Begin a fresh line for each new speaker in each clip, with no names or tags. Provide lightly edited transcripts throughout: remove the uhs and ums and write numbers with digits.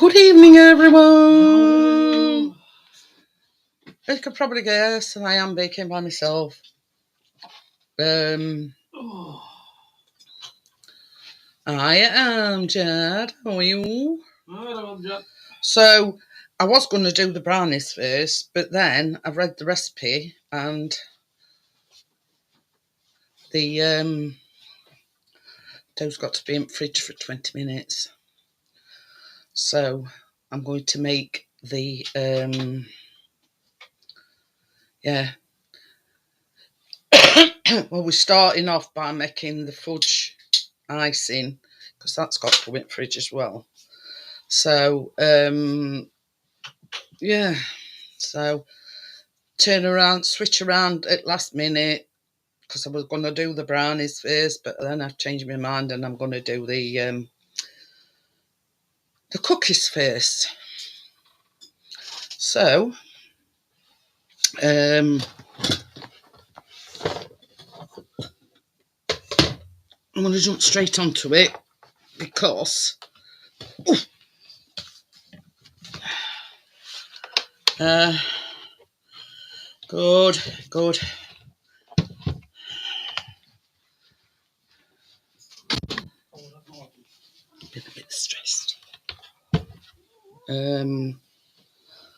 Good evening, everyone. As you could probably guess, I am baking by myself. I am Jeanette. How are you?
Hello, Jeanette.
So, I was going to do the brownies first, but then I read the recipe and the dough's got to be in the fridge for 20 minutes. So, I'm going to make the, well, we're starting off by making the fudge icing, because that's got to go in the fridge as well. So, so turn around, switch around at last minute, because I was going to do the brownies first, but then I've changed my mind and I'm going to do the cookies first. So, I'm going to jump straight onto it because good. Been a bit stressed.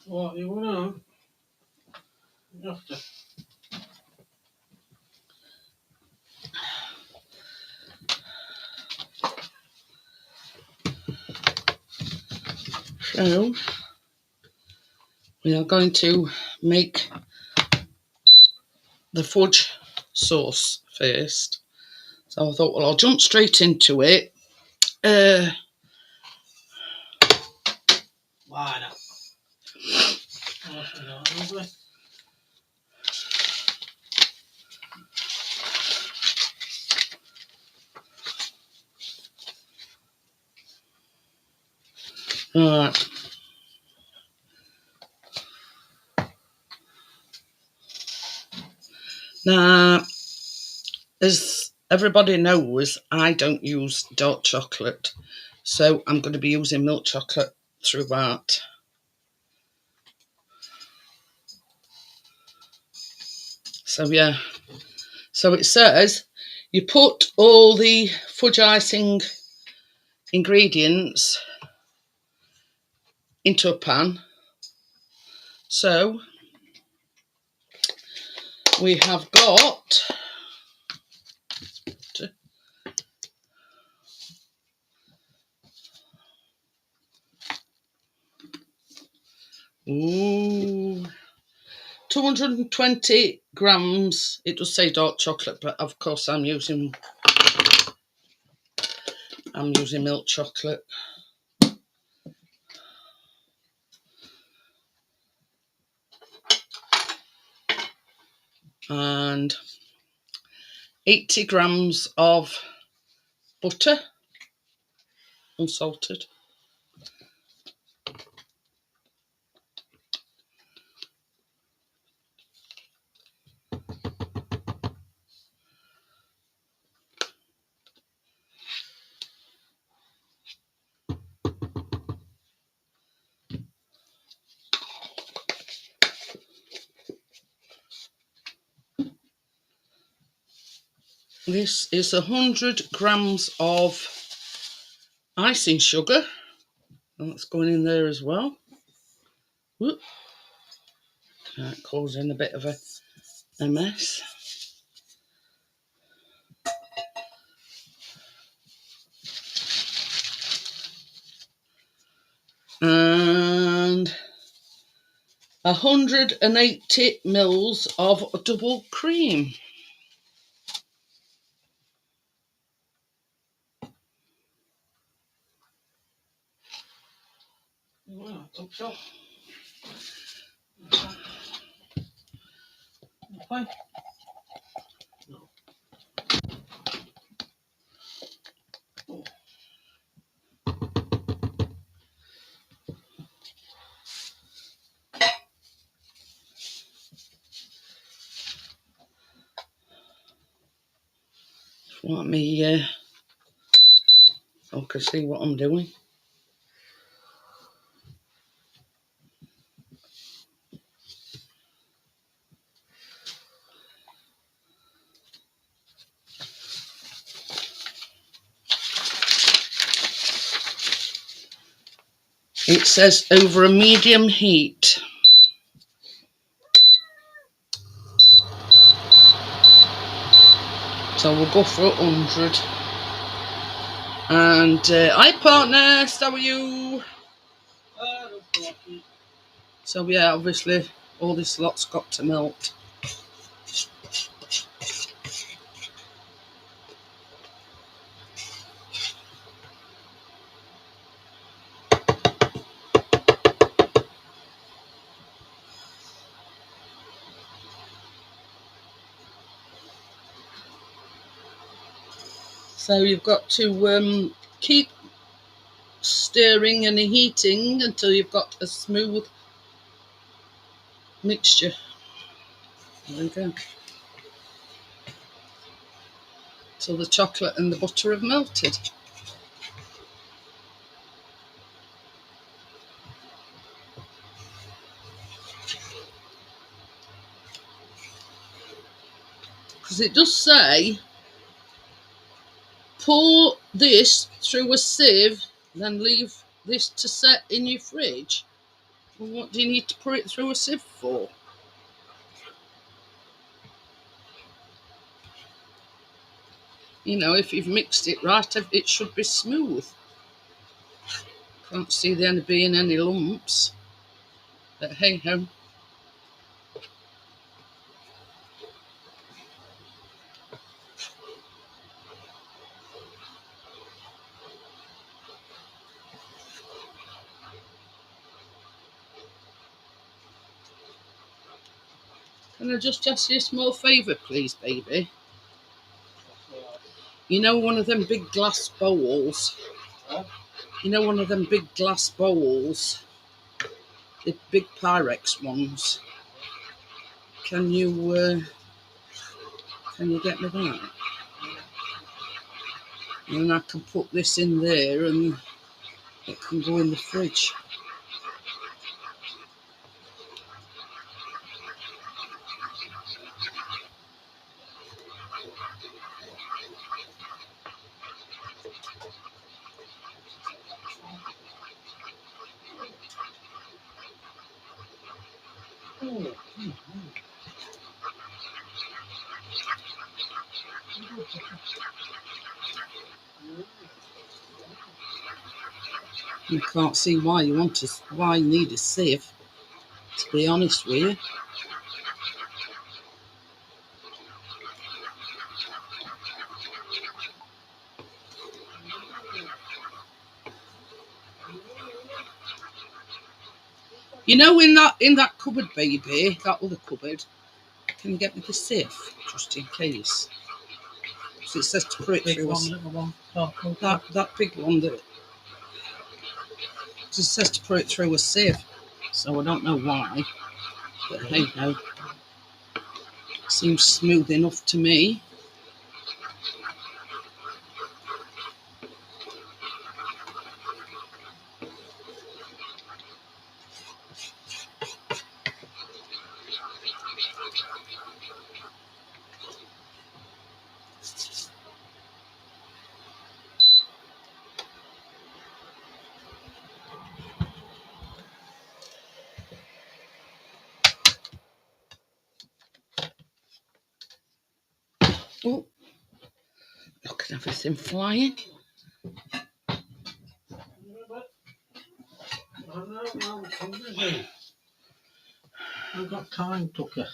What you want to?
So, we are going to make the fudge sauce first. So I thought, well, I'll jump straight into it.
Why not?
Right. Now, as everybody knows, I don't use dark chocolate, so I'm going to be using milk chocolate throughout. So yeah, so it says you put all the fudge icing ingredients into a pan. So we have got ooh, 220 grams. It does say dark chocolate, but of course I'm using milk chocolate. And 80 grams of butter, unsalted. This is 100 grams of icing sugar. And that's going in there as well. Whoop. That causing a bit of a mess. And 180 mils of double cream.
Wow, top shot. Okay. No. Oh.
Want me so I can see what I'm doing. It says over a medium heat. So we'll go for 100. And hi partner, how are you? So yeah, obviously all this lot's got to melt. So you've got to keep stirring and heating until you've got a smooth mixture. There we go. Till the chocolate and the butter have melted. Because it does say, pour this through a sieve, then leave this to set in your fridge. Well, what do you need to pour it through a sieve for? You know, if you've mixed it right, it should be smooth. Can't see there being any lumps. But hey ho. Can I just ask you a small favour, please, baby? You know one of them big glass bowls? You know one of them big glass bowls? The big Pyrex ones? Can you get me that? And I can put this in there and it can go in the fridge. You can't see why you need a sieve, to be honest with you. You know, in that cupboard, baby, that other cupboard, can you get me the sieve, just in case? So it says to put it through that big one that it says to put it through a sieve. So I don't know why, but hey ho, seems smooth enough to me. Oh, look at everything flying.
I've got time, Tucker.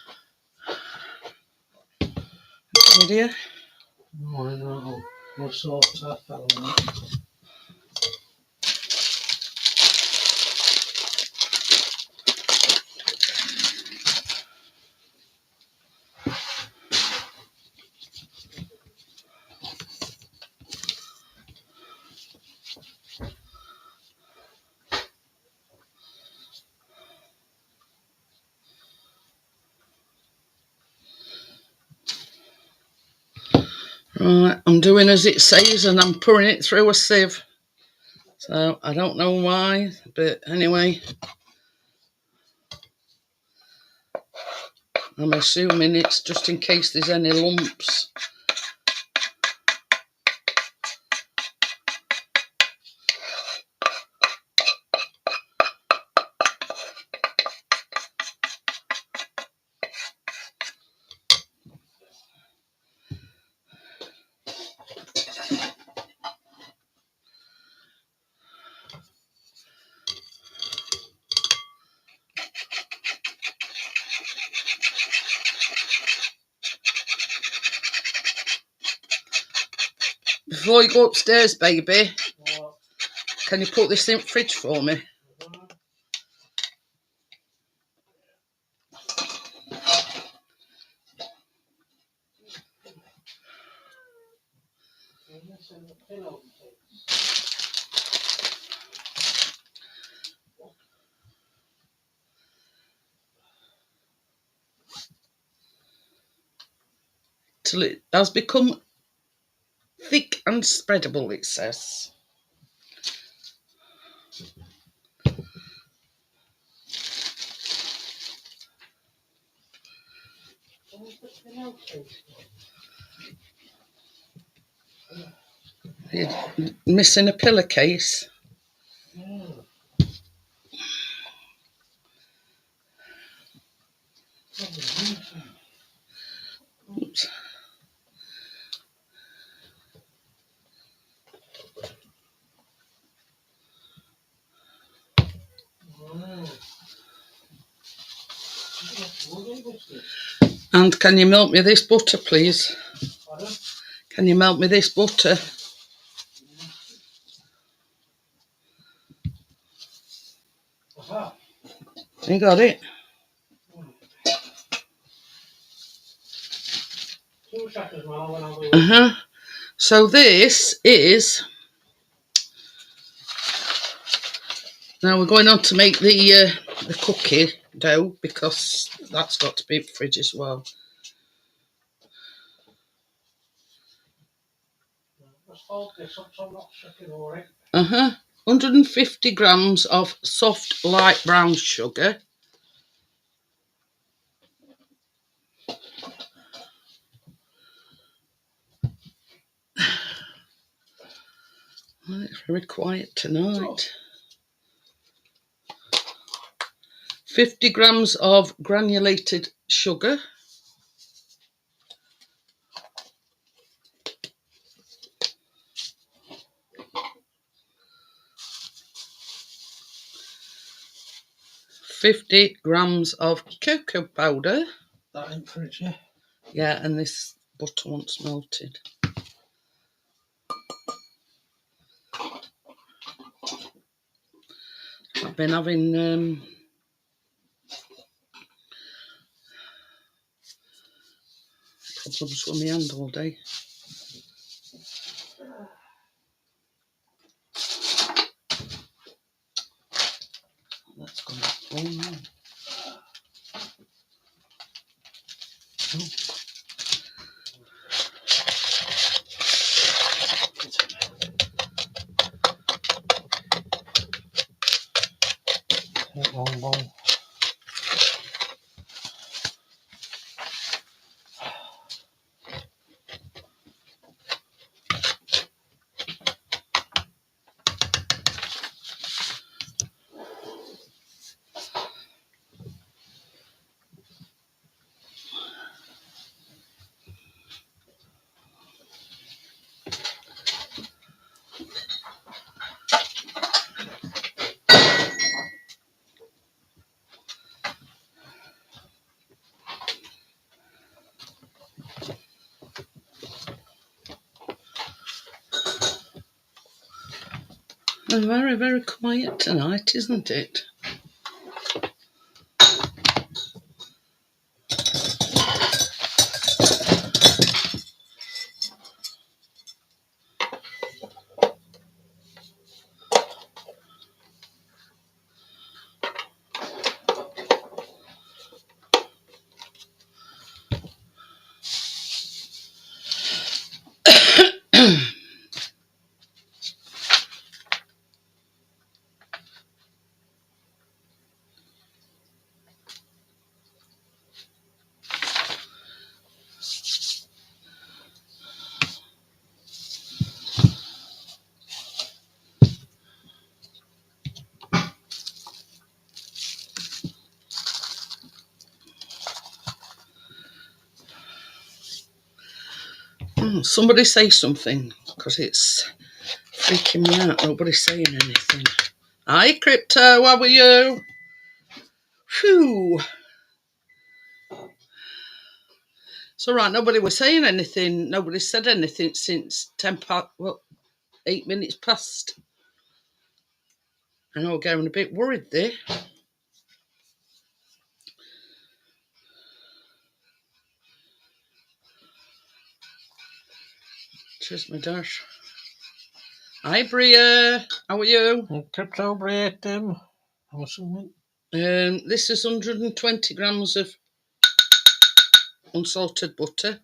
Oh dear.
No, I know. We'll sort that fella out.
Right, I'm doing as it says and I'm pouring it through a sieve. So I don't know why, but anyway, I'm assuming it's just in case there's any lumps. Before you go upstairs, baby,
What?
can you put this in the fridge for me? Till it has become thick and spreadable, it says. You're missing a pillowcase. Oops. And can you melt me this butter, please?
Pardon?
Can you melt me this butter?
Aha.
You got it?
2 seconds, man. When I'll do it.
Uh-huh. So this is... Now we're going on to make the cookie dough, because that's got to be in the fridge as well.
Let's hold this up so I'm not shaking over it.
150 grams of soft light brown sugar. Well, it's very quiet tonight. 50 grams of granulated sugar. 50 grams of cocoa powder.
That in fridge, yeah?
Yeah, and this butter wants melted. I've been having problems with my hand all day. That's gone. Oh no. Oh.
Long bowl.
It's very, very quiet tonight, isn't it? Somebody say something, because it's freaking me out. Nobody's saying anything. Hi, Crypto, how are you? Phew. It's all right. Nobody was saying anything. Nobody said anything since 8 minutes past. I know, getting a bit worried there. Cheers, my dash. Hi, Bria. How are you?
Crypto break them, I'm assuming.
This is 120 grams of unsalted butter.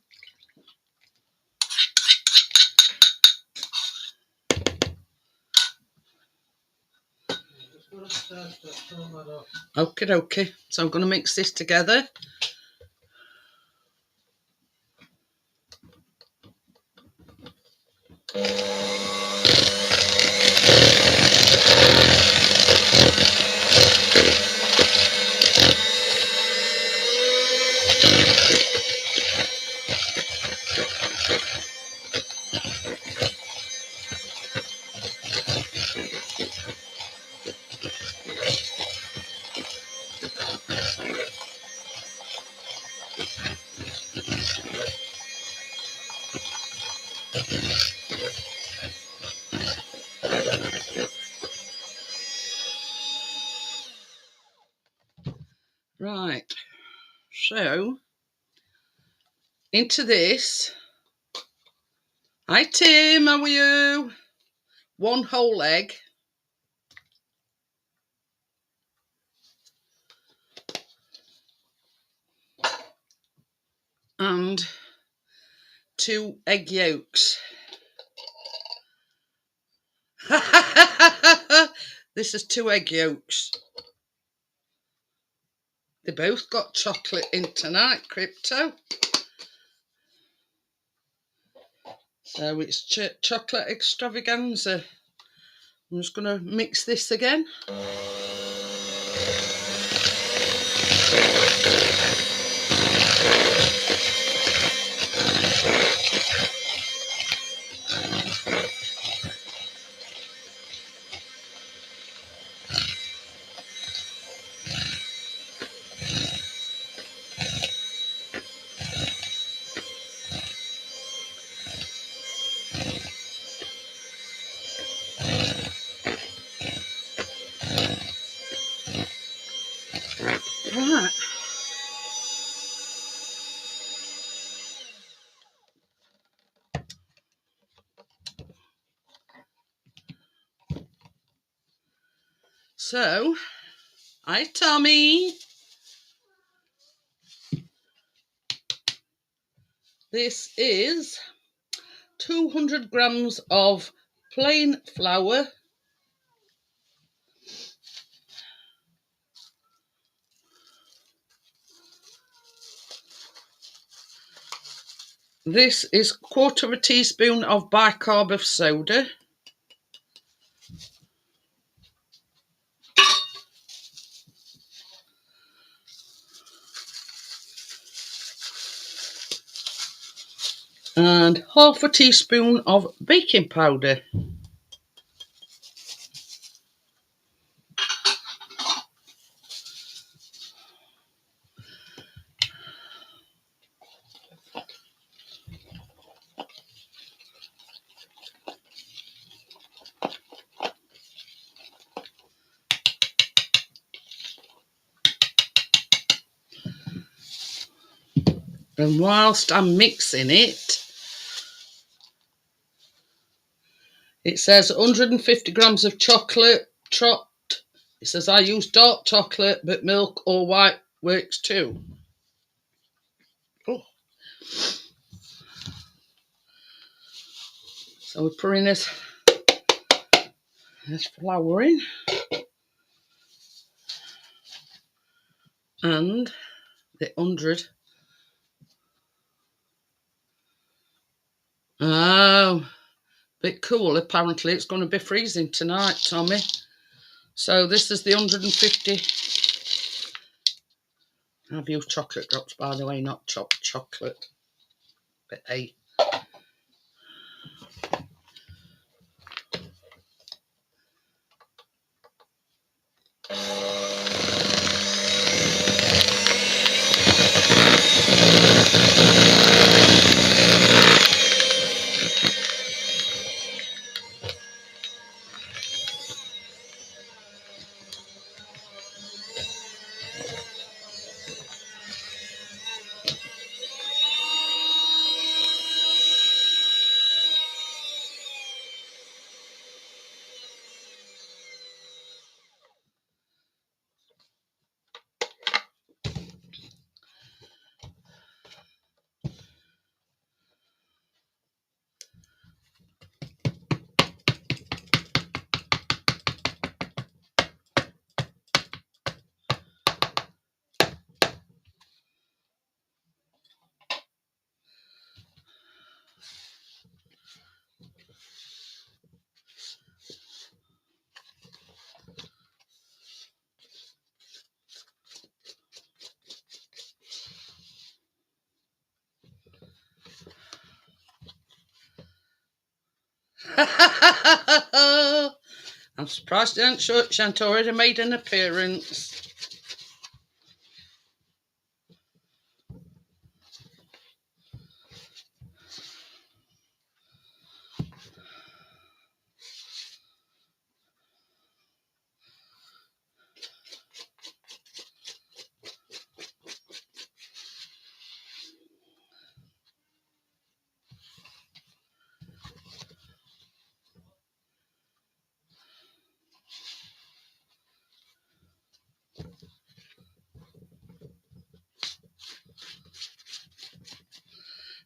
Okay. So I'm going to mix this together. Right. So into this. Hi, Tim. How are you? 1 whole egg. And 2 egg yolks. This is 2 egg yolks. They both got chocolate in tonight, Crypto. So it's chocolate extravaganza. I'm just going to mix this again. Right. So, hi Tommy. This is 200 grams of plain flour. This is 1/4 teaspoon of bicarb of soda. And 1/2 teaspoon of baking powder. And whilst I'm mixing it, it says 150 grams of chocolate chopped. It says I use dark chocolate, but milk or white works too. Oh. So we're putting this flour in. And the 100. Oh, bit cool. Apparently it's going to be freezing tonight, Tommy. So this is the 150. I've used chocolate drops, by the way, not chopped chocolate. But hey. I'm surprised Shant already made an appearance.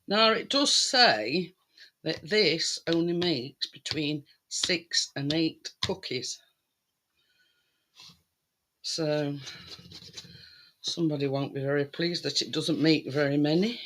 Now, it does say that this only makes between 6 and 8 cookies. So, somebody won't be very pleased that it doesn't make very many.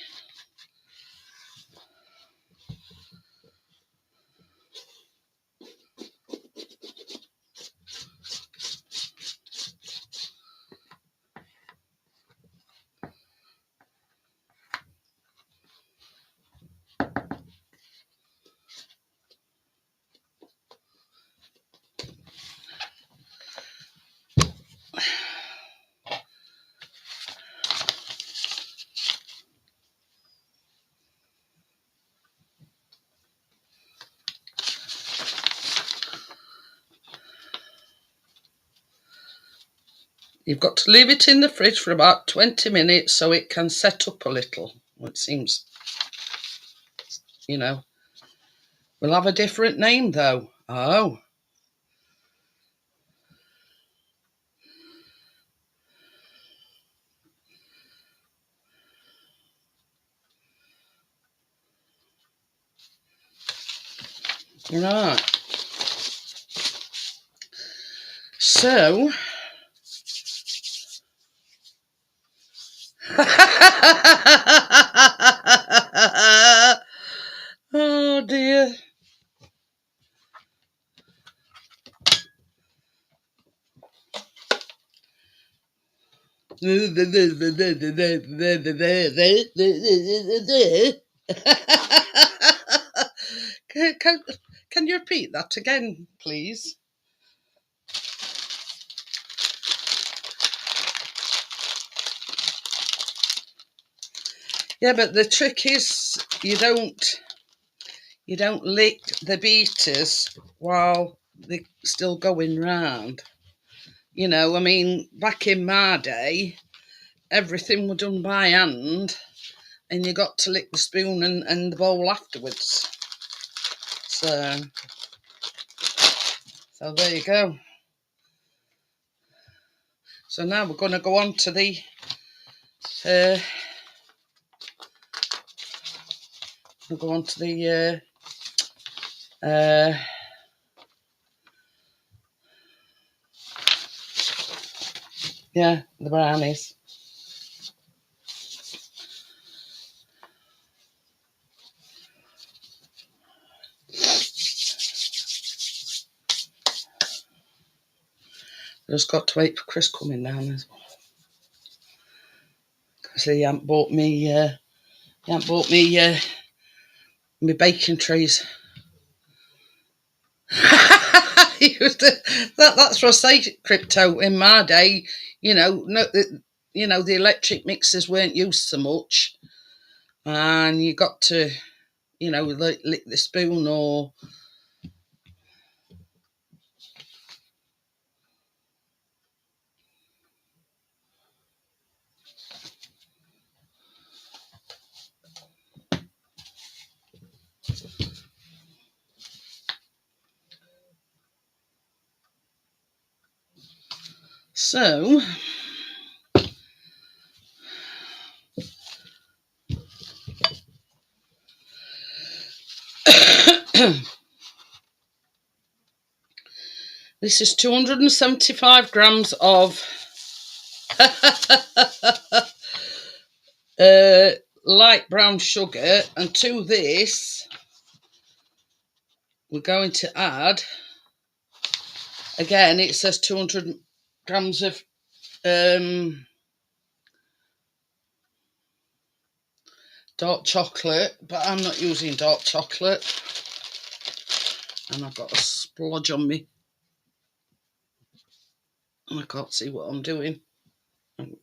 You've got to leave it in the fridge for about 20 minutes so it can set up a little. Well, it seems, you know. We'll have a different name though. Oh. Right. So. Oh dear. Can you repeat that again, please? Yeah, but the trick is you don't lick the beaters while they're still going round. You know, I mean, back in my day, everything was done by hand, and you got to lick the spoon and the bowl afterwards. So there you go. So now we're going to go on to the the brownies. Just got to wait for Chris coming down as well, because he hadn't bought me my baking trays. That's what I say, crypto. In my day, the electric mixers weren't used so much, and you got to, lick the spoon or. So, this is 275 grams of light brown sugar, and to this we're going to add, again it says 200 grams of dark chocolate, but I'm not using dark chocolate. and I've got a splodge on me and I can't see what I'm doing. And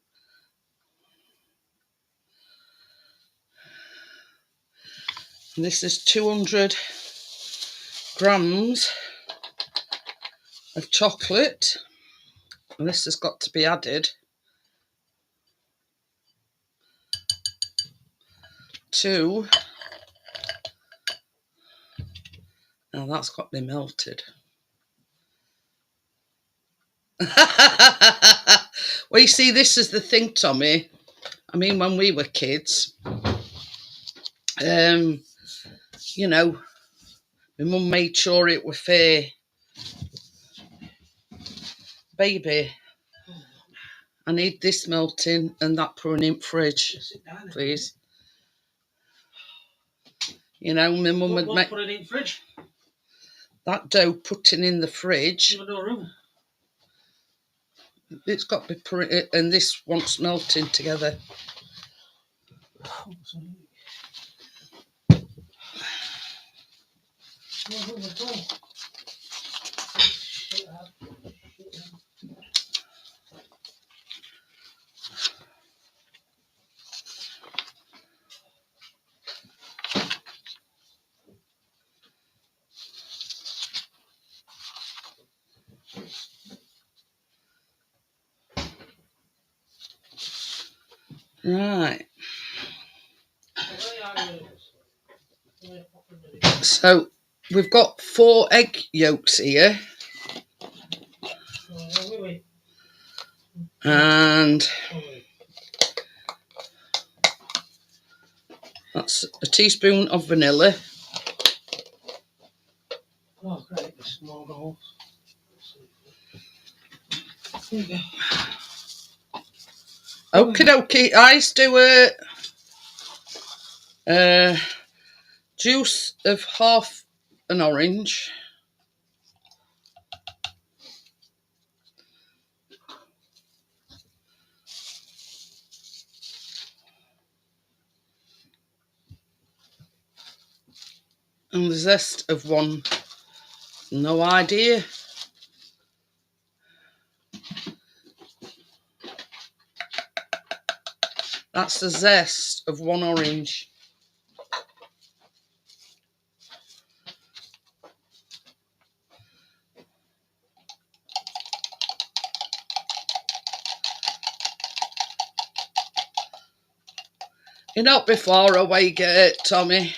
this is 200 grams of chocolate, and this has got to be added to, now that's got to be melted. Well, you see, this is the thing, Tommy. I mean, when we were kids, you know, my mum made sure it was fair. Baby, I need this melting and that putting in fridge, please. You know, my mum would make
put it in fridge.
That dough putting in the fridge.
No room.
It's got to be put in, and this wants melting together. Right. So we've got 4 egg yolks here. And that's a teaspoon of vanilla.
Oh, great, the small goals.
Okie dokie, I do a juice of half an orange. And the zest of 1. No idea. That's the zest of 1 orange. You're not be far away, get Tommy.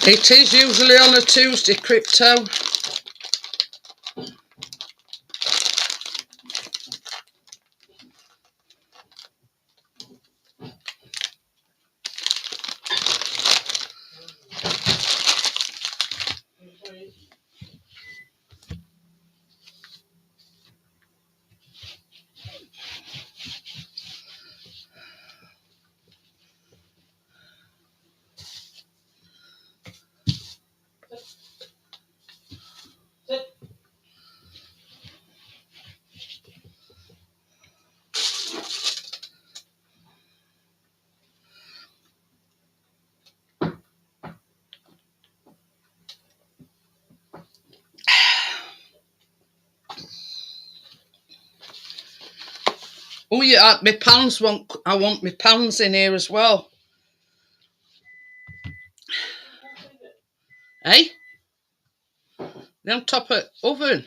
It is usually on a Tuesday, crypto. Oh yeah, my pans want. I want my pans in here as well. Hey, they're on top of oven.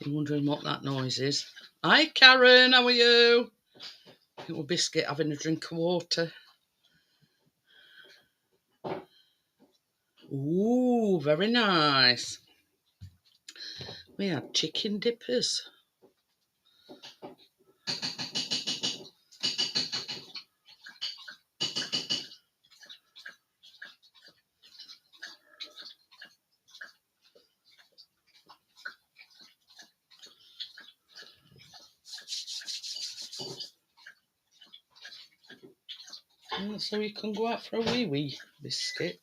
You're wondering what that noise is. Hi Karen, how are you? Little biscuit having a drink of water. Ooh, very nice. We had chicken dippers. So you can go out for a wee biscuit.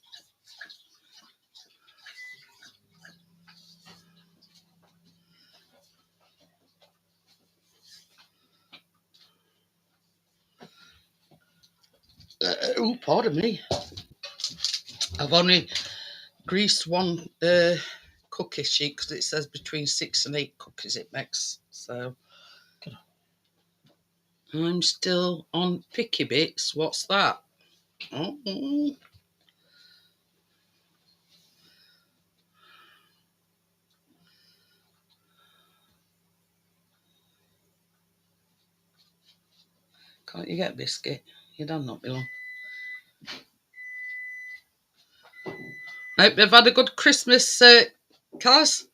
Oh, pardon me. I've only greased one cookie sheet because it says between 6 and 8 cookies it makes. So I'm still on picky bits. What's that? Oh. Can't you get a biscuit? Your dad not be long. Hope you've had a good Christmas, Kaz.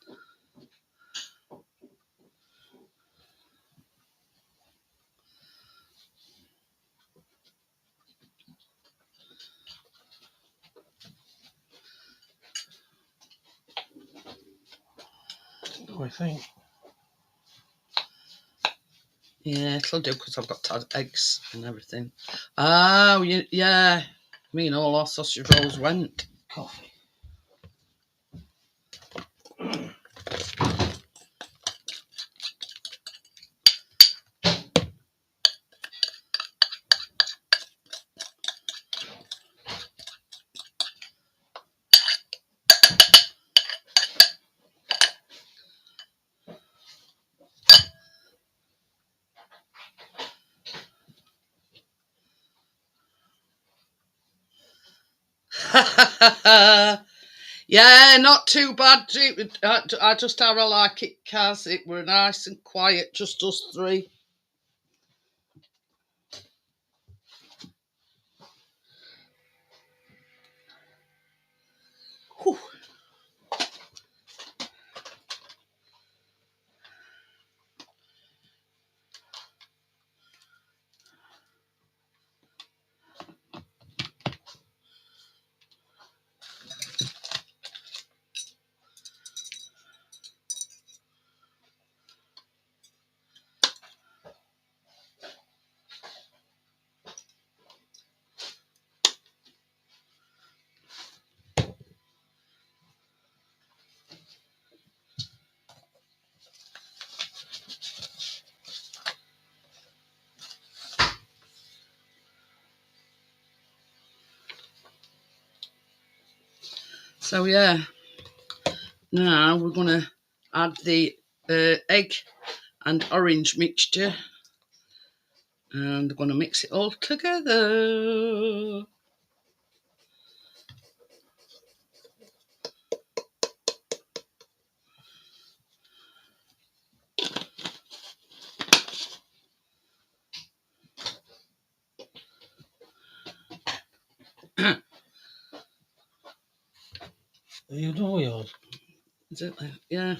I think.
Yeah, it'll do because I've got to add eggs and everything. Oh, yeah. Me and all our sausage rolls went.
Coffee.
Yeah, not too bad. I just how I like it, Kaz. It were nice and quiet, just us three. Whew. So yeah, now we're gonna add the egg and orange mixture, and we're gonna mix it all together.
Are you done with yours?
Is it? Yeah.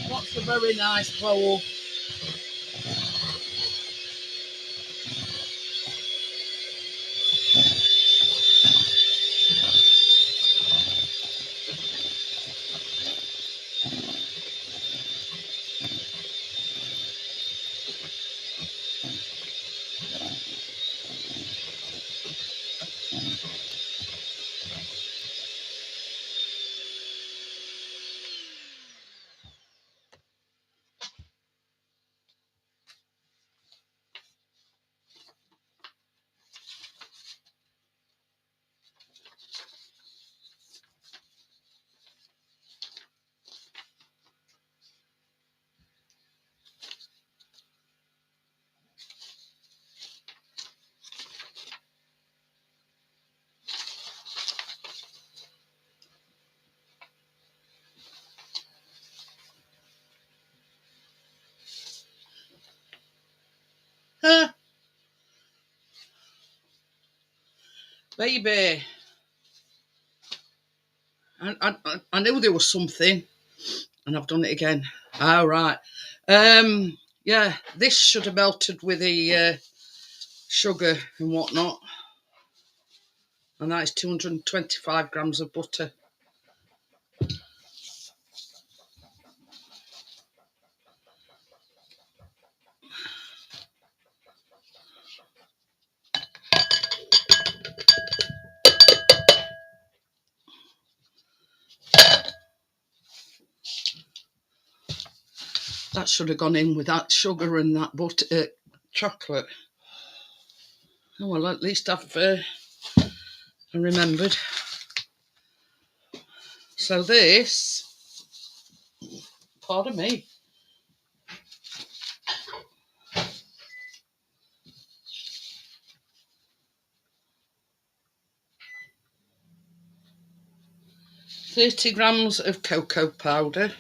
That's a very nice bowl. Baby. I knew there was something, and I've done it again. Oh, right. Yeah, this should have melted with the sugar and whatnot. And that is 225 grams of butter. That should have gone in with that sugar and that butter, chocolate. Oh, well, at least I've remembered. So this, pardon me, 30 grams of cocoa powder.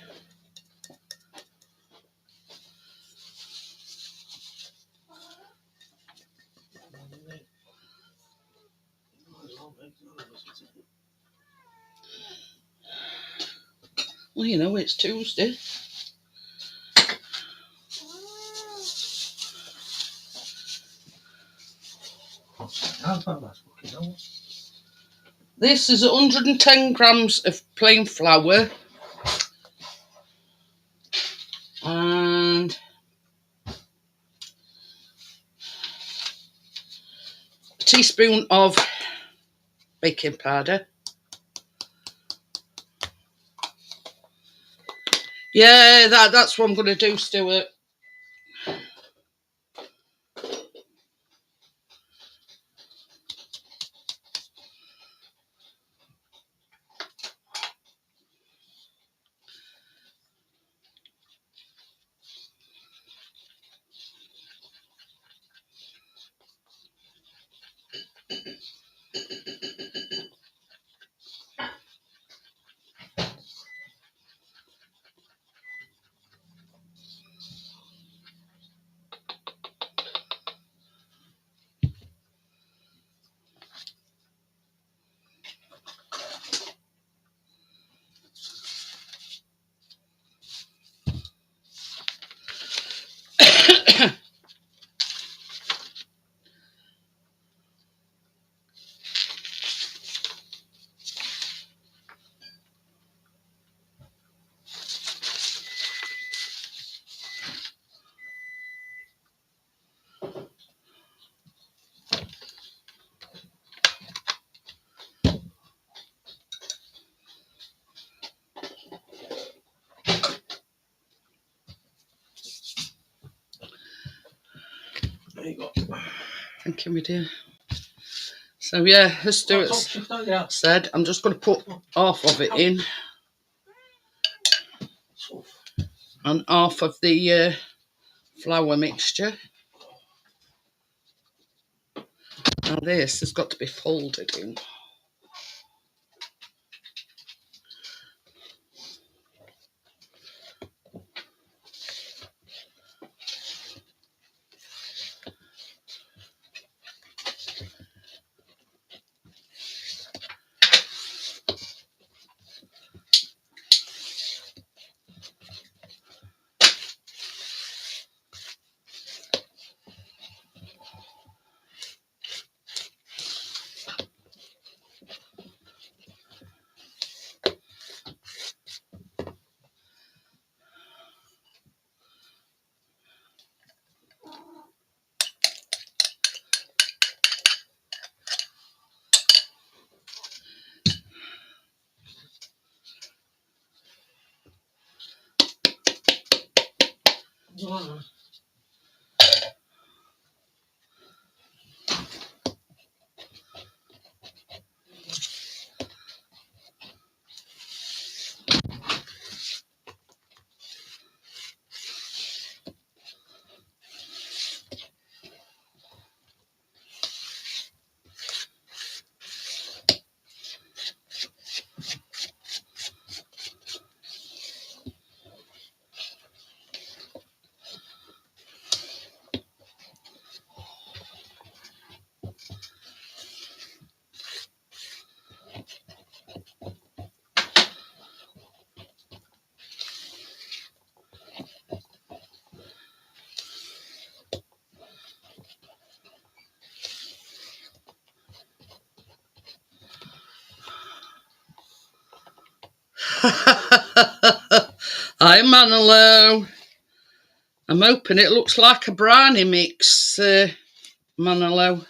Well, you know, it's Tuesday. This is 110 grams of plain flour and a teaspoon of baking powder. Yeah, that's what I'm going to do, Stuart.
There you go.
Thank you, my dear. So yeah, as Stuart said, I'm just going to put half of it in and half of the flour mixture. Now this has got to be folded in. Hi, Manolo. I'm hoping it looks like a brownie mix, Manolo.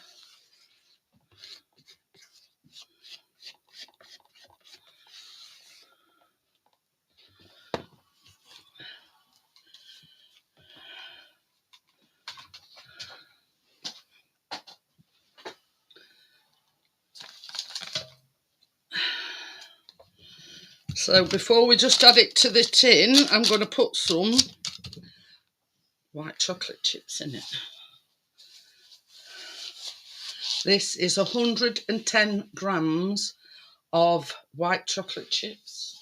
So before we just add it to the tin, I'm going to put some white chocolate chips in it. This is 110 grams of white chocolate chips.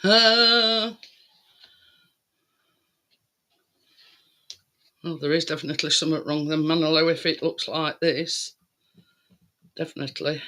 Well, there is definitely something wrong with Manolo if it looks like this. Definitely.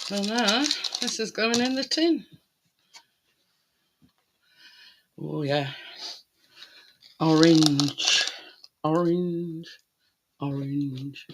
So now, this is going in the tin. Oh yeah. Orange. Orange. Orange.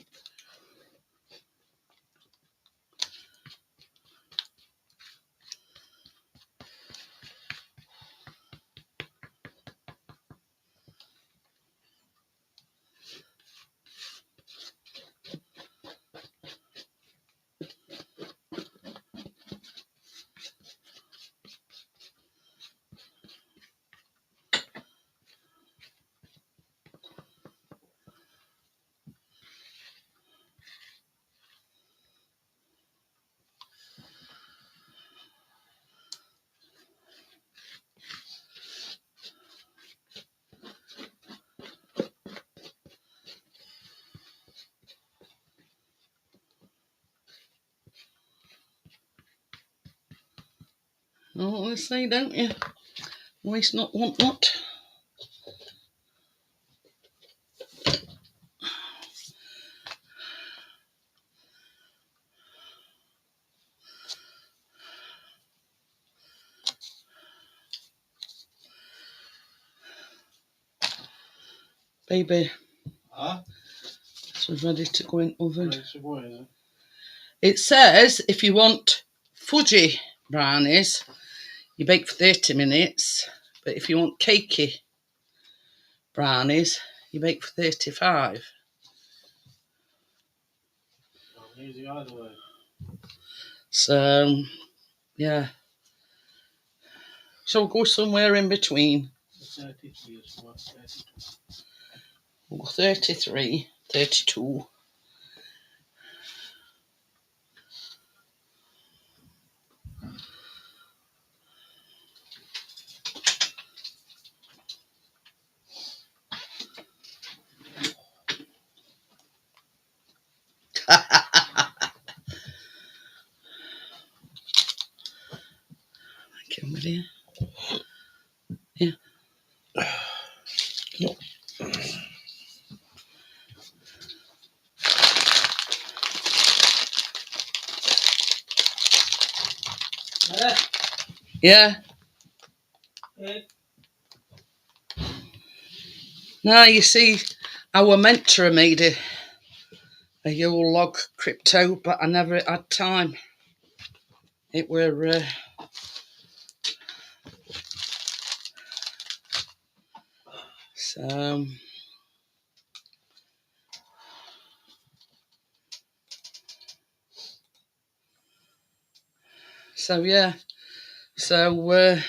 Oh, let's see, don't you? Waste not, want not. Baby, this is ready to go in oven. It says if you want fudgy brownies, you bake for 30 minutes. But if you want cakey brownies, you bake for 35.
Easy either way.
So, yeah. So we'll go somewhere in between.
33 is what? 32.
We'll go 33, 32. Thank you, yeah.
Yep.
Yeah. Now you see, I were meant to have made a Yule log crypto, but I never had time. It were so yeah. So we'll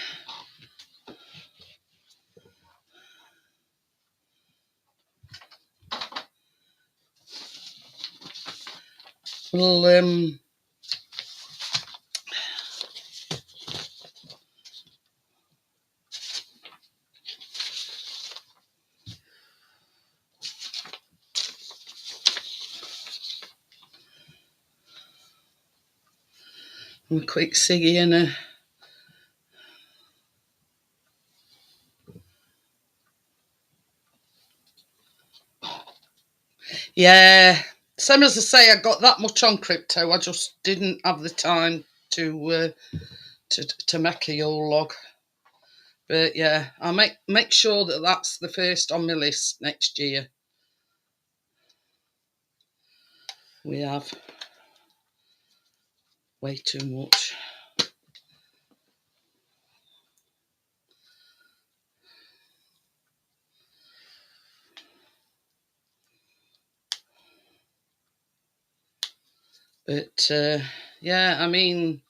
a quick ciggy and a... Yeah, same as I say, I got that much on crypto. I just didn't have the time to make a Yule log. But yeah, I'll make sure that that's the first on my list next year. We have way too much. But yeah, I mean,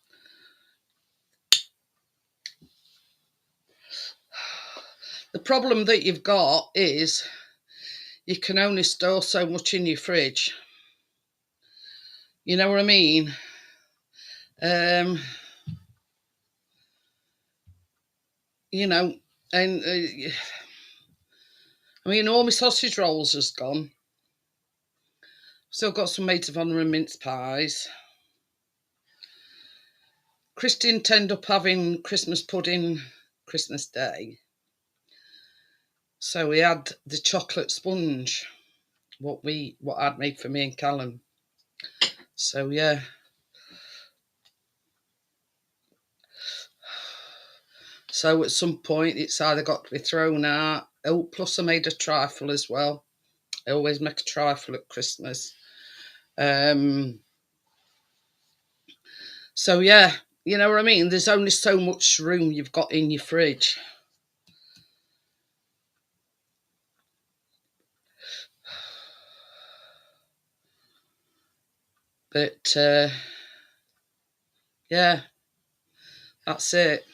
the problem that you've got is you can only store so much in your fridge. You know what I mean? You know, and I mean, all my sausage rolls has gone. Still got some maid of honour and mince pies. Chris didn't end up having Christmas pudding Christmas Day. So we had the chocolate sponge, what I'd made for me and Callum. So yeah. So at some point it's either got to be thrown out. Oh, plus I made a trifle as well. I always make a trifle at Christmas. So yeah, you know what I mean? There's only so much room you've got in your fridge. But yeah, that's it.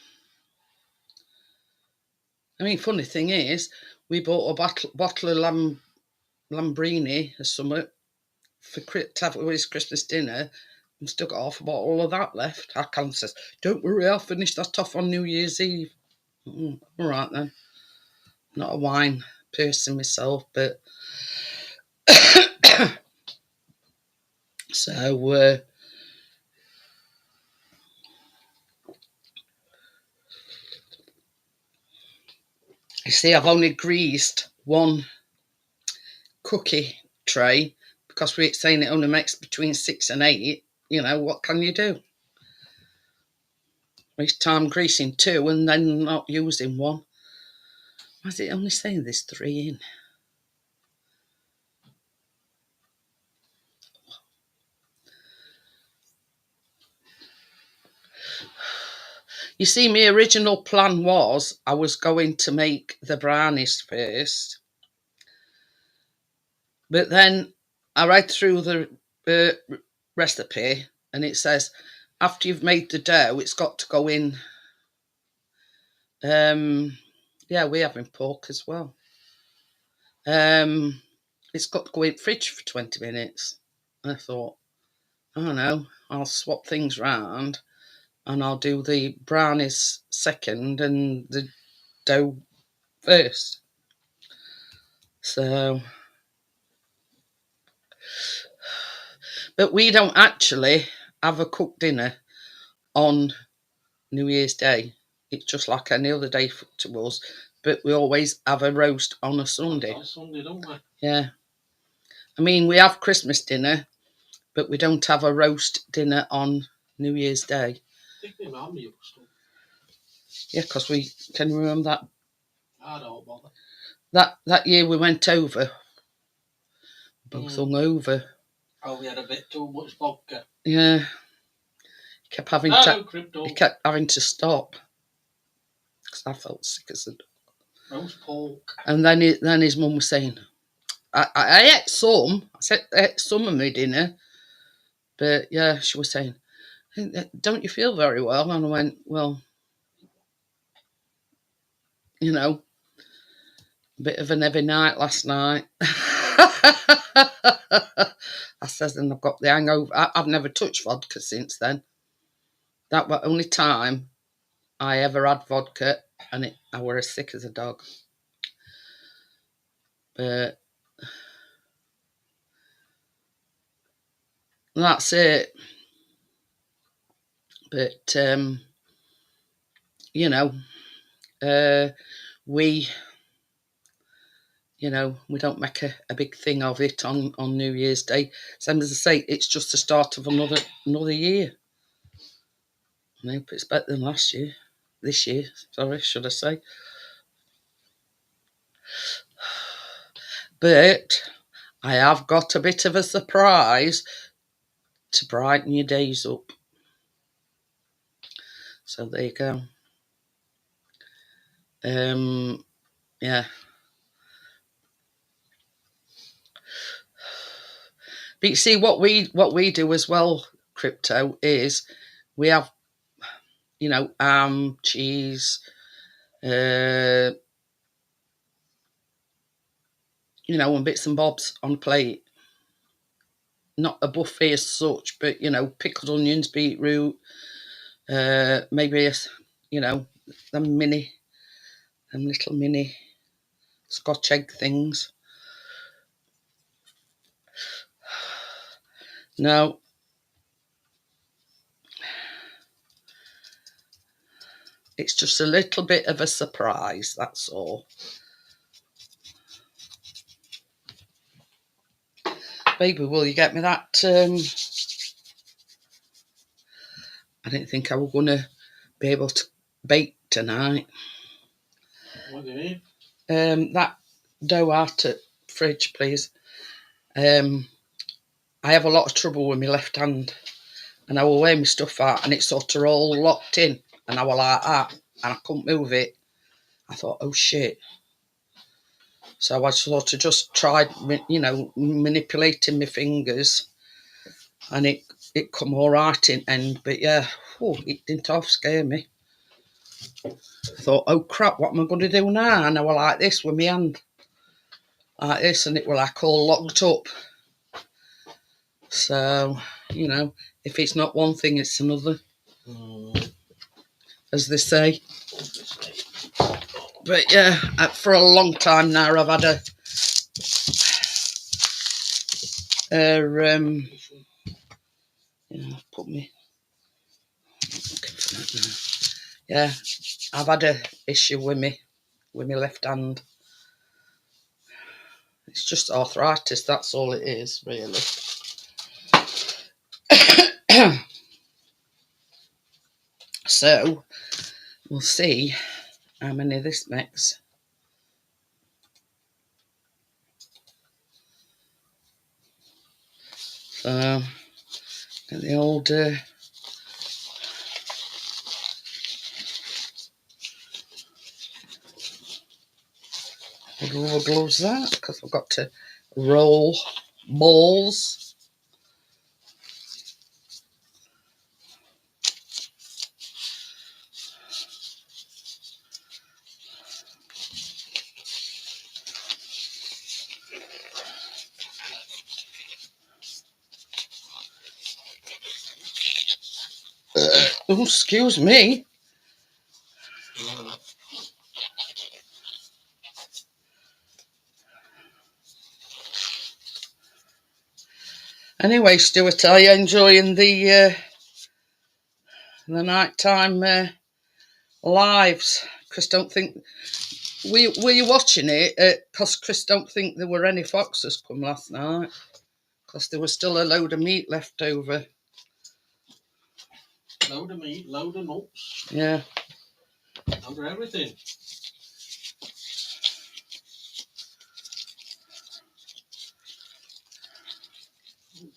I mean, funny thing is, we bought a bottle of Lambrini or something to have with his Christmas dinner. And still got half a bottle of that left. Our Callum says, "Don't worry, I'll finish that off on New Year's Eve." All right then. Not a wine person myself, but so you see, I've only greased one cookie tray because we're saying it only makes between 6 and 8. You know, what can you do? Waste time greasing 2 and then not using one. Why is it only saying there's 3 in? You see, my original plan was I was going to make the brownies first, but then I read through the recipe and it says after you've made the dough, it's got to go in. Yeah, we're having pork as well. It's got to go in the fridge for 20 minutes. And I thought, I don't know, I'll swap things round and I'll do the brownies second and the dough first. So, but we don't actually have a cooked dinner on New Year's Day. It's just like any other day to us, but we always have a roast on a Sunday.
On Sunday, don't we?
Yeah. I mean, we have Christmas dinner, but we don't have a roast dinner on New Year's Day.
I think my mum used to.
Yeah, because we can remember that.
I don't bother.
That year we went over, both hung over.
Oh, we had a bit too much vodka.
Yeah, he kept having to stop because I felt sick as a dog.
Roast pork.
And then his mum was saying, I ate some. I ate some of my dinner, but yeah, she was saying, "Don't you feel very well?" And I went, "Well, you know, a bit of an heavy night last night." I says, and I've got the hangover. I've never touched vodka since then. That was the only time I ever had vodka, and I were as sick as a dog. But that's it. But you know, we we don't make a big thing of it on New Year's Day. Same as I say, it's just the start of another year. I hope it's better than last year. This year, sorry, should I say. But I have got a bit of a surprise to brighten your days up. So there you go. Yeah. But you see, what we do as well, Crypto, is we have, cheese, and bits and bobs on a plate. Not a buffet as such, but pickled onions, beetroot, maybe them little mini Scotch egg things. No, it's just a little bit of a surprise, that's all. Baby, will you get me that? I didn't think I was going to be able to bake tonight.
What do you need?
That dough out at fridge, please. I have a lot of trouble with my left hand, and I will weigh my stuff out, and it's sort of all locked in, and I was like that, and I couldn't move it. I thought, oh shit. So I sort of just tried, manipulating my fingers, and it come all right in end. But yeah, it didn't half scare me. I thought, oh crap, what am I going to do now? And I was like this with my hand, like this, and it was like all locked up. So, if it's not one thing, it's another, as they say. But yeah, for a long time now, I've had put me. Yeah, I've had a issue with my left hand. It's just arthritis, that's all it is, really. So, we'll see how many this makes. So, get the old rubber gloves out, because I've got to roll balls. Oh, excuse me. Anyway, Stuart, are you enjoying the nighttime lives? Chris don't think... Were you watching it? Because Chris don't think there were any foxes come last night. Because there was still a load of meat left over.
Load of meat, load of nuts.
Yeah.
Load of everything.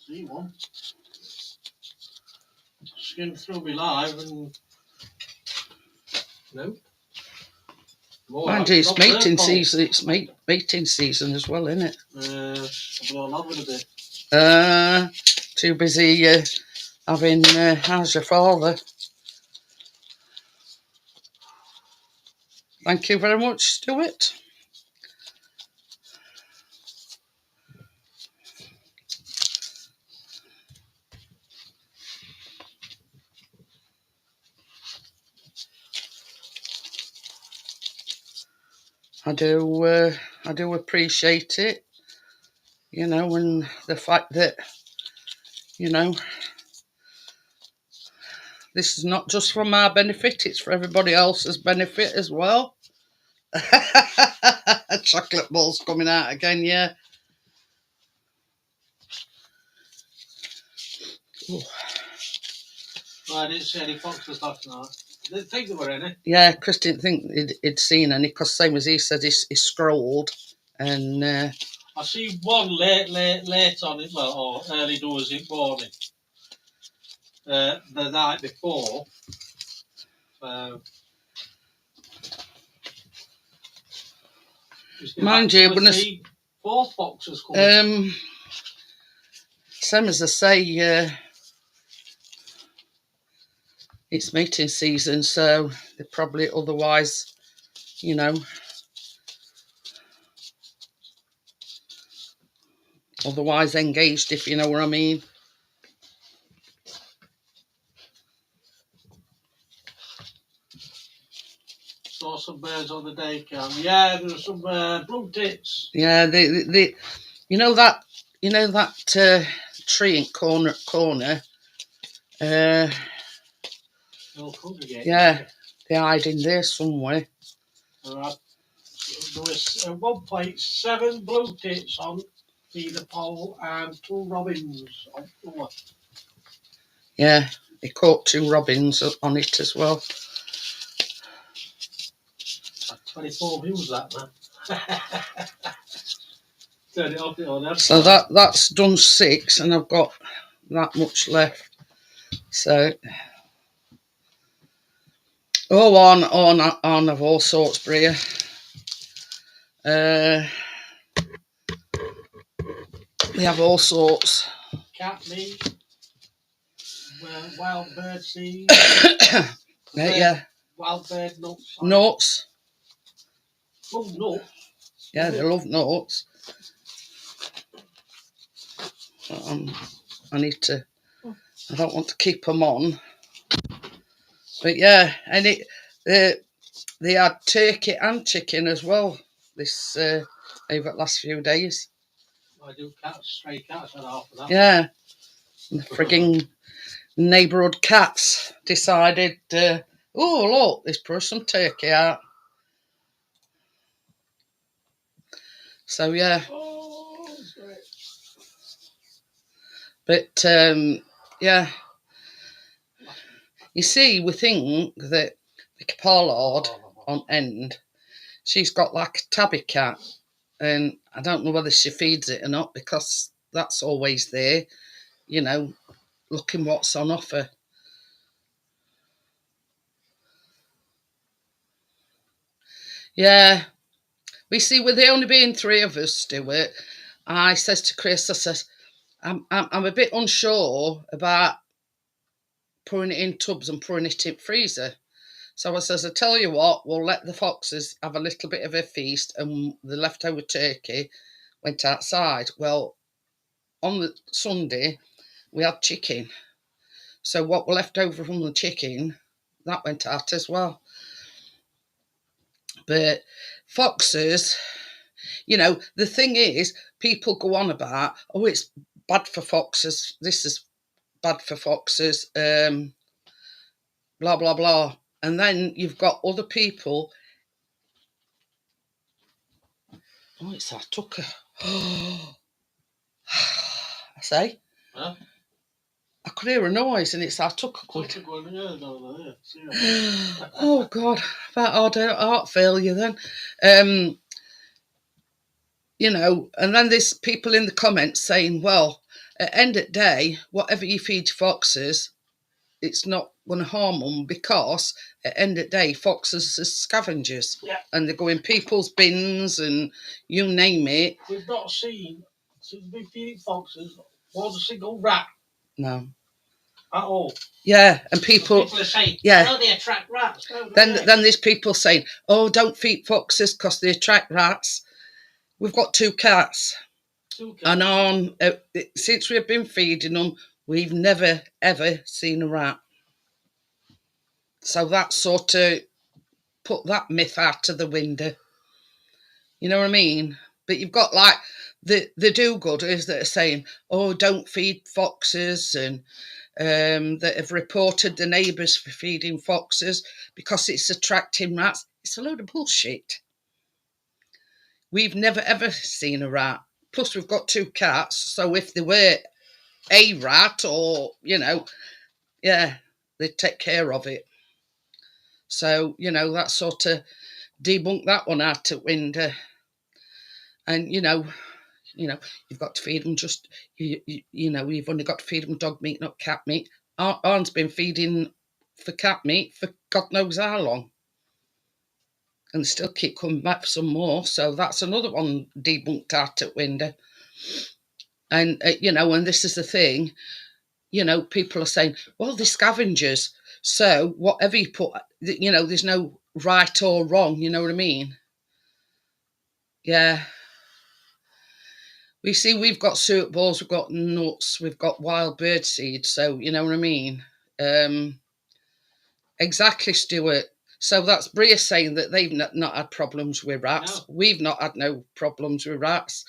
See one. Skimmed through me live and no.
Mind you, it's mating season. It's mating season as well, isn't it?
I'm having a bit.
Too busy having how's your father? Thank you very much, Stuart. I do appreciate it, and the fact that, This is not just for my benefit, it's for everybody else's benefit as well. Chocolate balls coming out again, yeah. Ooh.
Well, I didn't see any foxes last night. I didn't think there were any.
Yeah, Chris didn't think he'd seen any, because same as he said, he scrolled. And
I see one late on it, well, or early doors in morning. The night before.
mind you, when
see 4 foxes coming.
Same as I say, it's mating season, so they're probably otherwise, you know, otherwise engaged, if you know what I mean.
Saw some birds on the day cam. Yeah, there were some blue tits.
Yeah, they you know that tree in corner. Yeah, they hide in there somewhere.
There was at one point 7 blue tits on feeder pole and 2 robins on floor.
Yeah, they caught 2 robins on it as well.
24 views that, man. Turn it off on
so that's done 6, and I've got that much left. So, on of all sorts, Bria. We have all sorts.
Cat meat, wild bird seed,
yeah,
wild bird nuts.
Nuts.
Oh, nuts.
Yeah, they love nuts. I need to. I don't want to keep them on. But yeah, and they had turkey and chicken as well this over the last few days.
I do stray cats and half of that.
Yeah, the frigging neighbourhood cats decided, oh look, let's put some turkey out. So yeah.
Oh, that's great.
But yeah, you see, we think that the Pollard on end, she's got like a tabby cat, and I don't know whether she feeds it or not, because that's always there, you know, looking what's on offer. Yeah, we see, with there only being 3 of us, Stuart, I says to Chris, I says, I'm a bit unsure about putting it in tubs and putting it in freezer. So I says, I tell you what, we'll let the foxes have a little bit of a feast, and the leftover turkey went outside. Well, on the Sunday, we had chicken. So what were left over from the chicken, that went out as well. But foxes, you know, the thing is, people go on about, oh, it's bad for foxes, this is bad for foxes, blah, blah, blah. And then you've got other people. Oh, it's our tucker. I say.
Huh?
I could hear a noise, and it's our tucker going. Oh God, about heart failure then. You know, and then there's people in the comments saying, well, at end of the day, whatever you feed foxes, it's not going to harm them, because at end of the day, foxes are scavengers.
Yeah.
And they go in people's bins and you name it.
We've not seen, since we've been feeding foxes, was a single rat.
No.
At all.
Yeah, and people
are saying,
yeah,
oh, they attract rats.
Then there's people saying, oh, don't feed foxes because they attract rats. We've got 2 cats. 2 cats. And since we've been feeding them, we've never, ever seen a rat. So that sort of put that myth out of the window. You know what I mean? But you've got like the do-gooders that are saying, oh, don't feed foxes, and that have reported the neighbours for feeding foxes because it's attracting rats. It's a load of bullshit. We've never ever seen a rat. Plus, we've got 2 cats, so if there were a rat or, yeah, they'd take care of it. So, that sort of debunked that one out the window. And, you've got to feed them you've only got to feed them dog meat, not cat meat. Aunt's been feeding for cat meat for God knows how long. And they still keep coming back for some more. So that's another one debunked out the window. And, and this is the thing, people are saying, well, they're scavengers. So whatever you put, there's no right or wrong, you know what I mean? Yeah. We've got soup balls, we've got nuts, we've got wild bird seed. So, you know what I mean? Exactly, Stuart. So that's Bria saying that they've not had problems with rats. No. We've not had no problems with rats.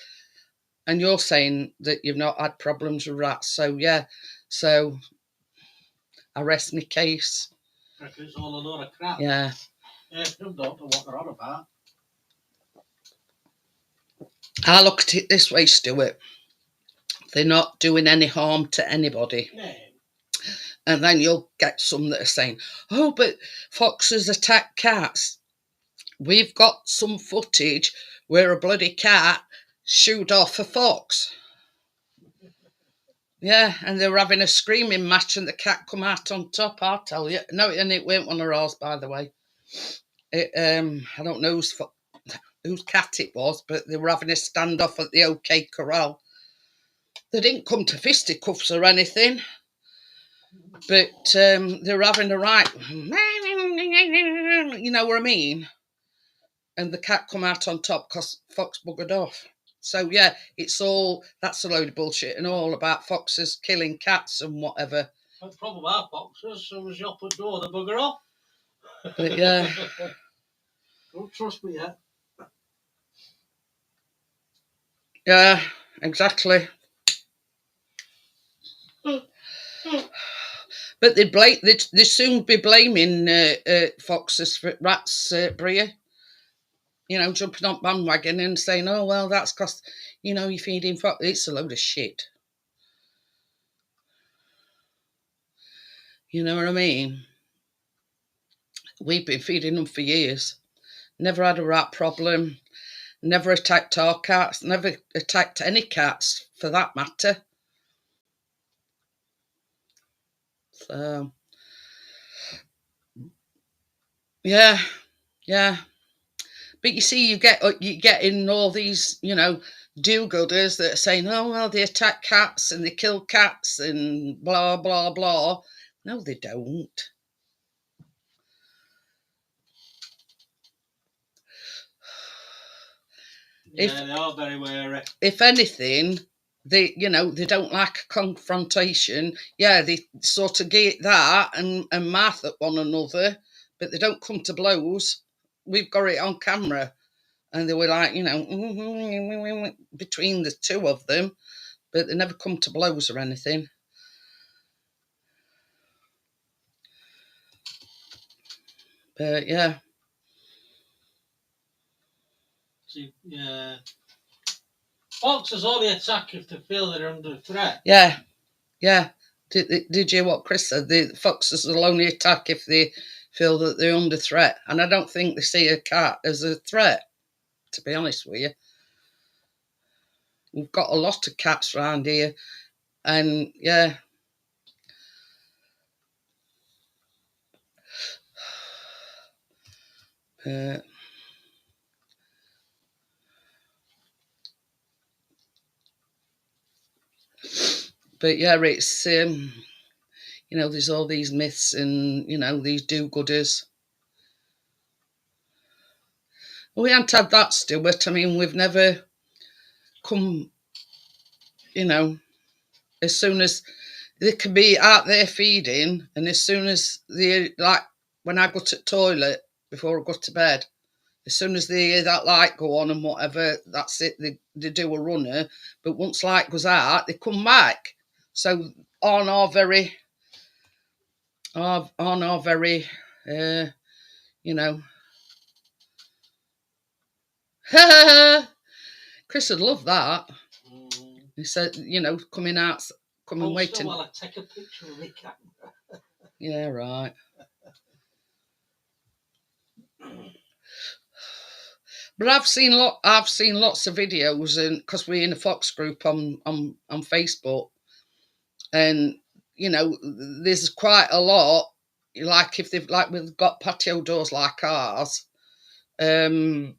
And you're saying that you've not had problems with rats. So, yeah. So, I rest my case.
It's all a load of crap.
Yeah.
Yeah, don't know what they're on about.
I look at it this way, Stuart. They're not doing any harm to anybody.
No.
And then you'll get some that are saying, oh, but foxes attack cats. We've got some footage where a bloody cat shooed off a fox. Yeah, and they were having a screaming match and the cat come out on top, I'll tell you. No, and it weren't one of ours, by the way. I don't know whose cat it was, but they were having a standoff at the OK Corral. They didn't come to fisticuffs or anything, but they were having a right, you know what I mean? And the cat come out on top because fox buggered off. So, yeah, that's a load of bullshit and all about foxes killing cats and whatever.
The problem with our foxes, as soon as you open the door, they bugger off.
But, yeah.
Don't trust me yet.
Yeah, exactly. But they'd soon be blaming foxes for rats, Bria. Jumping on bandwagon and saying, oh, well, that's because, you're feeding fox. It's a load of shit. You know what I mean? We've been feeding them for years. Never had a rat problem. Never attacked our cats. Never attacked any cats, for that matter. So, yeah. But you see, you get in all these, do-gooders that are saying, oh, well, they attack cats and they kill cats and blah, blah, blah. No, they don't.
Yeah, they are very wary.
If anything, they don't like a confrontation. Yeah, they sort of get that and mouth at one another, but they don't come to blows. We've got it on camera. And they were like, between the two of them, but they never come to blows or anything. But, yeah.
See, yeah. Foxes only attack if they feel they're under threat.
Yeah. Did you hear what Chris said? The foxes will only attack if they feel that they're under threat. And I don't think they see a cat as a threat, to be honest with you. We've got a lot of cats around here. And, yeah. But, yeah, it's, there's all these myths and, these do-gooders. We haven't had that, Stuart. I mean, we've never come, as soon as they can be out there feeding, and as soon as like when I go to the toilet before I go to bed, as soon as they hear that light go on and whatever, that's it, they do a runner. But once light goes out, they come back. So on our very are very, you know. Chris would love that. He said, coming out, coming waiting.
While I take a picture of the camera.
Yeah, right. But I've seen lots of videos, and because we're in a Fox group on Facebook, and there's quite a lot. Like if we've got patio doors like ours, come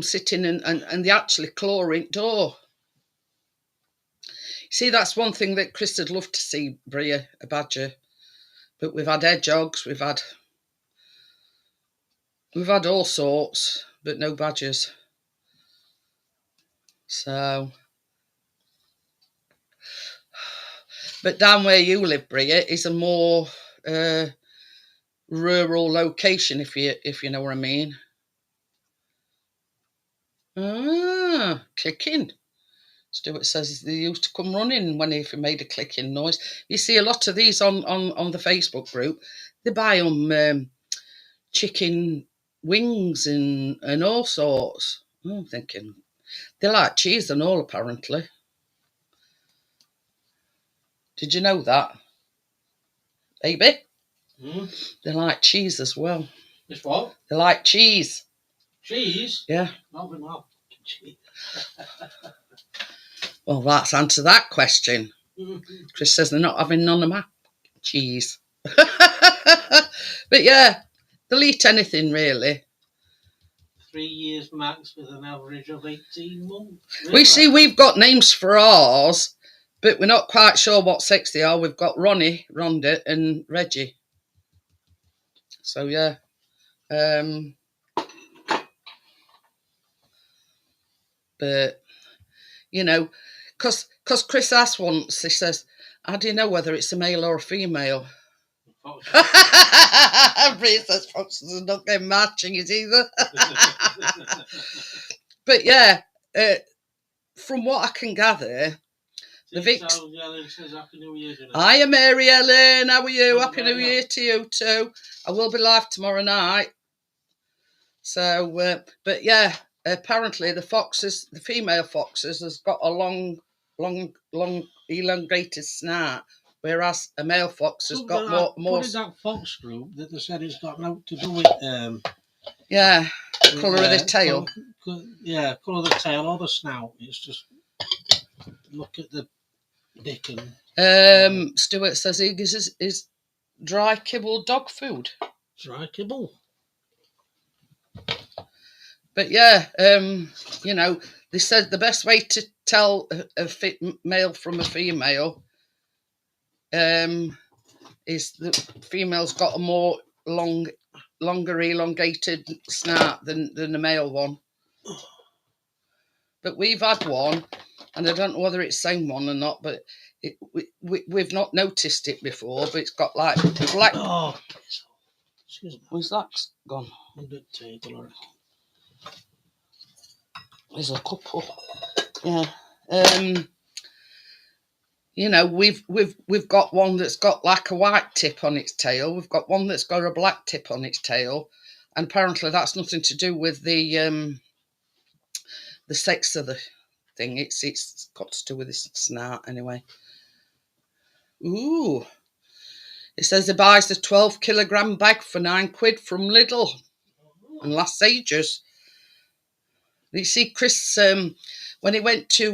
sitting and they actually clawing door. See, that's one thing that Chris would love to see, Bria, a badger. But we've had hedgehogs, we've had all sorts, but no badgers. So, but down where you live, Bria, is a more rural location, if you know what I mean. Clicking. Stuart says they used to come running if he made a clicking noise. You see a lot of these on the Facebook group. They buy them chicken wings and all sorts. I'm thinking they like cheese and all, apparently. Did you know that, baby? They like cheese as well.
It's what?
They like cheese.
Cheese?
Yeah.
Not with my cheese.
Well, that's answered that question. Chris says they're not having none of my cheese. But yeah, they'll eat anything, really.
3 years max with an average of 18 months. Really?
We see we've got names for ours, but we're not quite sure what sex they are. We've got Ronnie, Rhonda, and Reggie. So yeah. But because Chris asked once, he says, "How do you know whether it's a male or a female?" Bria says foxes are not getting matching it either. But yeah, from what I can gather, the Vix. Hiya, Mary Ellen. How are you? Happy New Year to you too. I will be live tomorrow night. So, but yeah, apparently the female foxes, has got a long, elongated snout, whereas a male fox has got more.
Put in that fox group that they said it's got nothing to do with
colour of the tail.
Colour of the tail or the snout. It's just look at the dick and.
Stuart says he is dry kibble dog food.
Dry kibble.
But yeah, they said the best way to tell a male from a female is the female's got a more longer elongated snout than the male one. But we've had one, and I don't know whether it's the same one or not, but we've not noticed it before, but it's got like black.
Oh, excuse me.
Where's that gone?
Under the table.
There's a couple. Yeah. We've got one that's got like a white tip on its tail. We've got one that's got a black tip on its tail, and apparently that's nothing to do with the sex of the thing. It's got to do with this snout anyway. Ooh. It says it buys the 12-kilogram bag for £9 from Lidl and last ages. You see, Chris, when he went to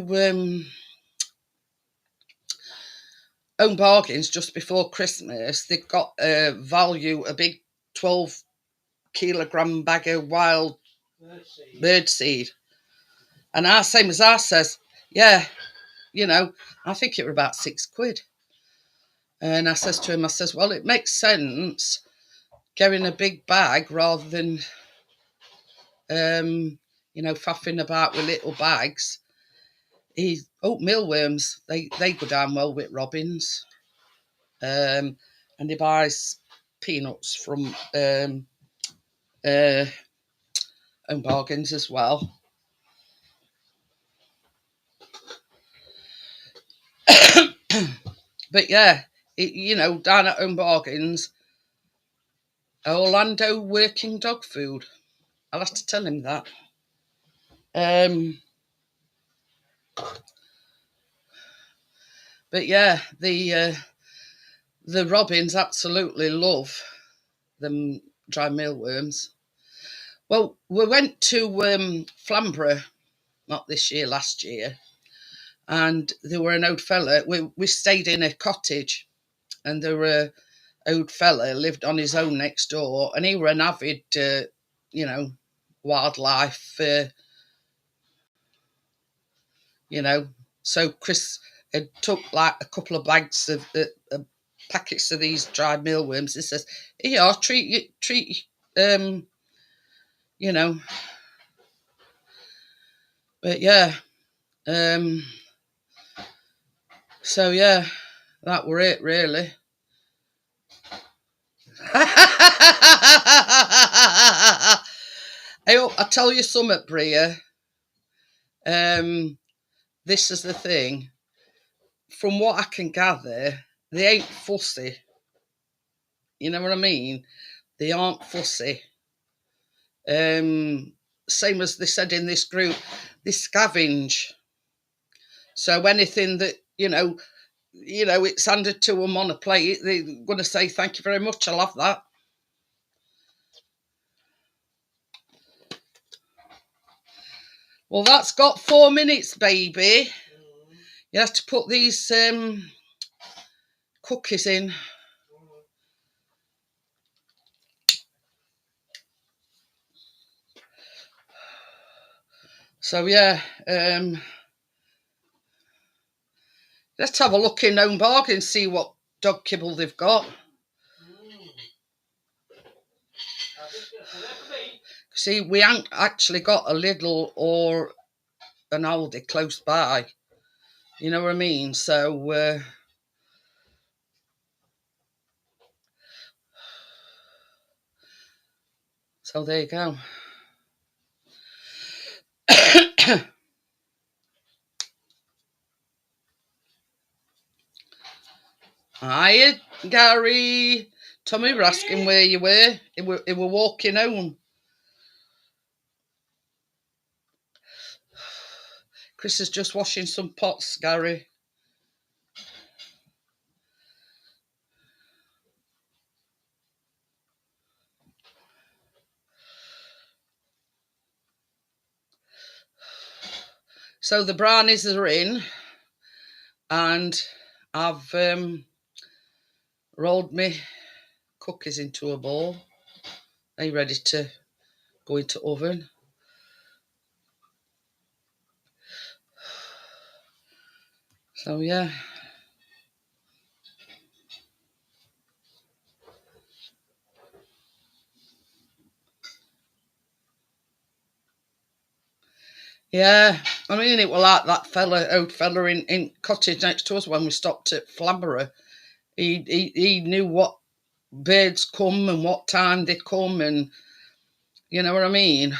Own Bargains just before Christmas, they got a big 12-kilogram bag of wild birdseed. And same as ours says, yeah, I think it were about £6. And I says to him, well, it makes sense getting a big bag rather than, faffing about with little bags. Mealworms, they go down well with robins. And he buys peanuts from Own Bargains as well. But yeah, you know, down at Home Bargains, Orlando working dog food. I'll have to tell him that. But yeah, the robins absolutely love them dry mealworms. Well, we went to Flamborough, not this year, last year, and there were an old fella. We stayed in a cottage, and there were an old fella lived on his own next door, and he were an avid, you know, wildlife, you know. So Chris had took like a couple of bags of packets of these dried mealworms. He says, "Here, I'll treat you, you know." But yeah, so yeah, that were it really. I tell you something, Bria. This is the thing. From what I can gather, they ain't fussy. You know what I mean? They aren't fussy. Same as they said in this group, they scavenge. So anything that, it's handed to them on a plate, they're going to say, thank you very much, I'll have that. Well, that's got 4 minutes, baby. You have to put these cookies in. So, yeah, let's have a look in Home Bargain and see what dog kibble they've got. See, we ain't actually got a Lidl or an Aldi close by. You know what I mean? So, so there you go. Hiya, Gary. Tommy were asking where you were. He were walking home. Chris is just washing some pots, Gary. So the brownies are in, and I've rolled me cookies into a bowl. They're ready to go into oven. So yeah. Yeah, I mean, it was like that old fella in cottage next to us when we stopped at Flamborough. He knew what birds come and what time they come, and you know what I mean.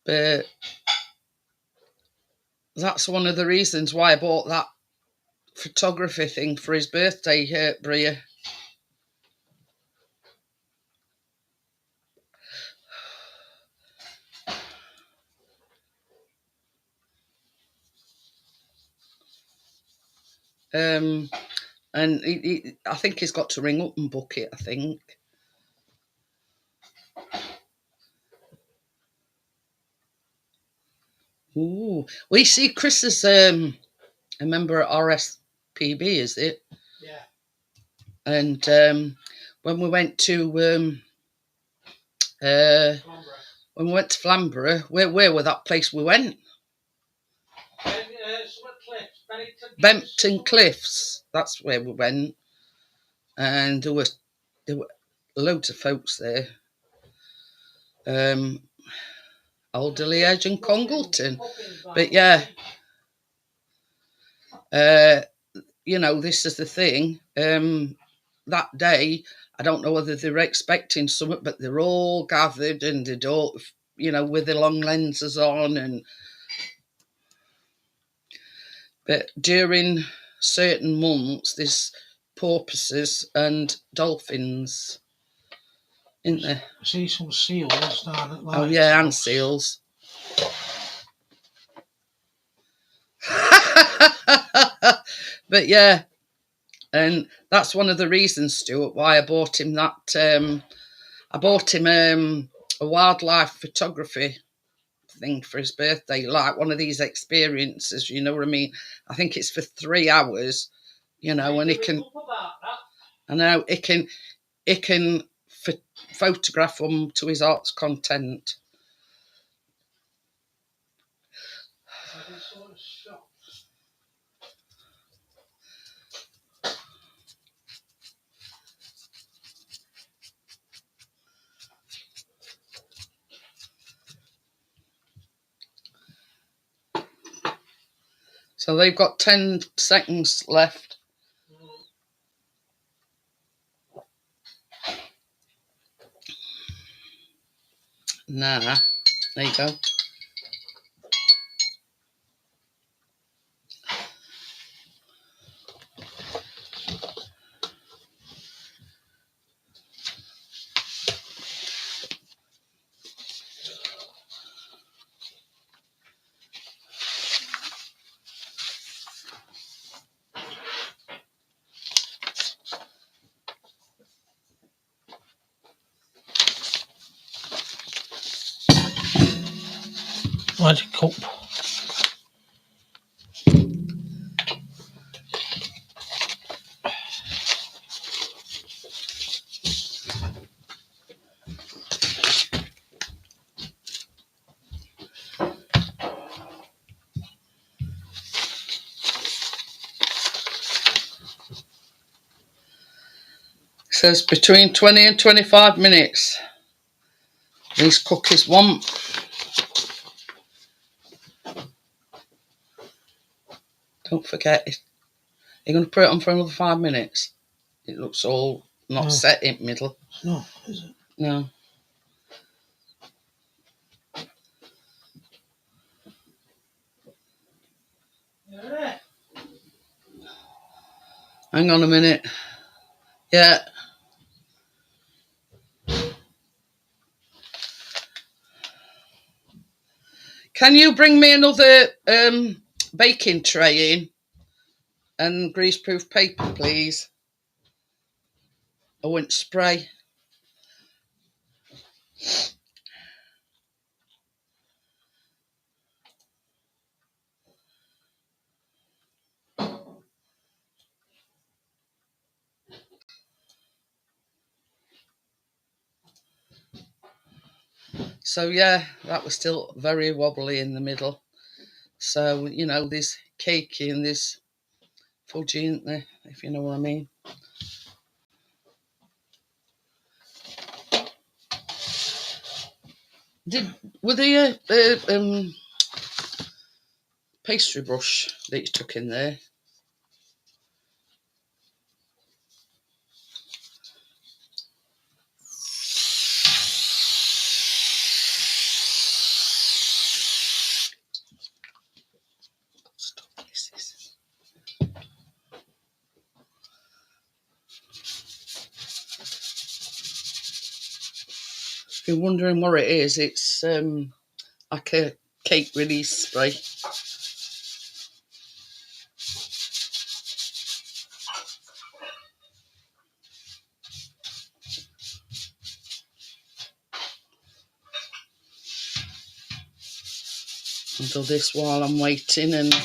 But that's one of the reasons why I bought that photography thing for his birthday, Bria. And I think he's got to ring up and book it, I think. Ooh, we see Chris is a member at RSPB, is it?
Yeah.
And when we went to when we went to Flamborough, where was that place we went? Bempton Cliffs. That's where we went, and there were loads of folks there. Alderley Edge and Congleton. But yeah, this is the thing. That day, I don't know whether they were expecting something, but they're all gathered and they don't, with the long lenses on, and But during certain months, there's porpoises and dolphins, isn't there?
I see some seals down at
Oh yeah, and seals. But yeah, and that's one of the reasons, Stuart, why I bought him that. I bought him a wildlife photography thing for his birthday, like one of these experiences. You know what I mean? I think it's for 3 hours. You know, and it can. I know it can photograph them to his heart's content. So they've got 10 seconds left. Nah, there you go.
Magic cup.
Says between 20 and 25 minutes. These cookies want. Don't forget, you're going to put it on for another 5 minutes. It looks all not set in the middle.
No, is it?
No.
Yeah.
Hang on a minute. Yeah. Can you bring me another baking tray in and greaseproof paper, please? I want spray. So yeah, that was still very wobbly in the middle. So, you know, there's cakey and there's fudgy, isn't there? If you know what I mean. Were they pastry brush that you took in there? Stop this. If you're wondering what it is, it's like a cake release spray. I'll do this while I'm waiting and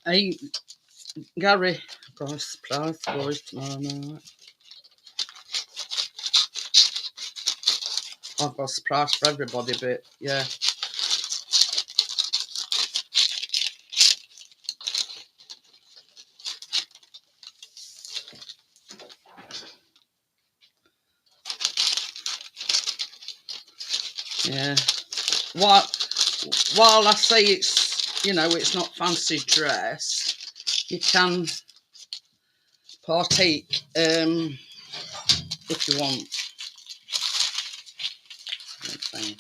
Hey, Gary, got a surprise for us tomorrow night. I've got a surprise for everybody, but yeah. Yeah. While I say it's, you know, it's not fancy dress, you can partake if you want. Okay.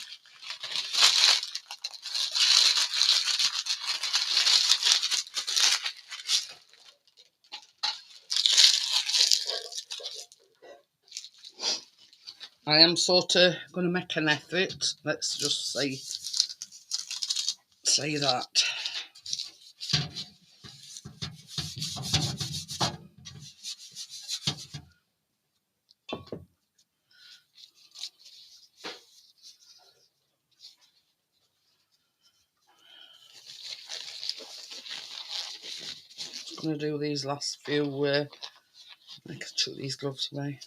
I am sort of going to make an effort. Let's just say that. Going to do these last few. I can chuck these gloves away.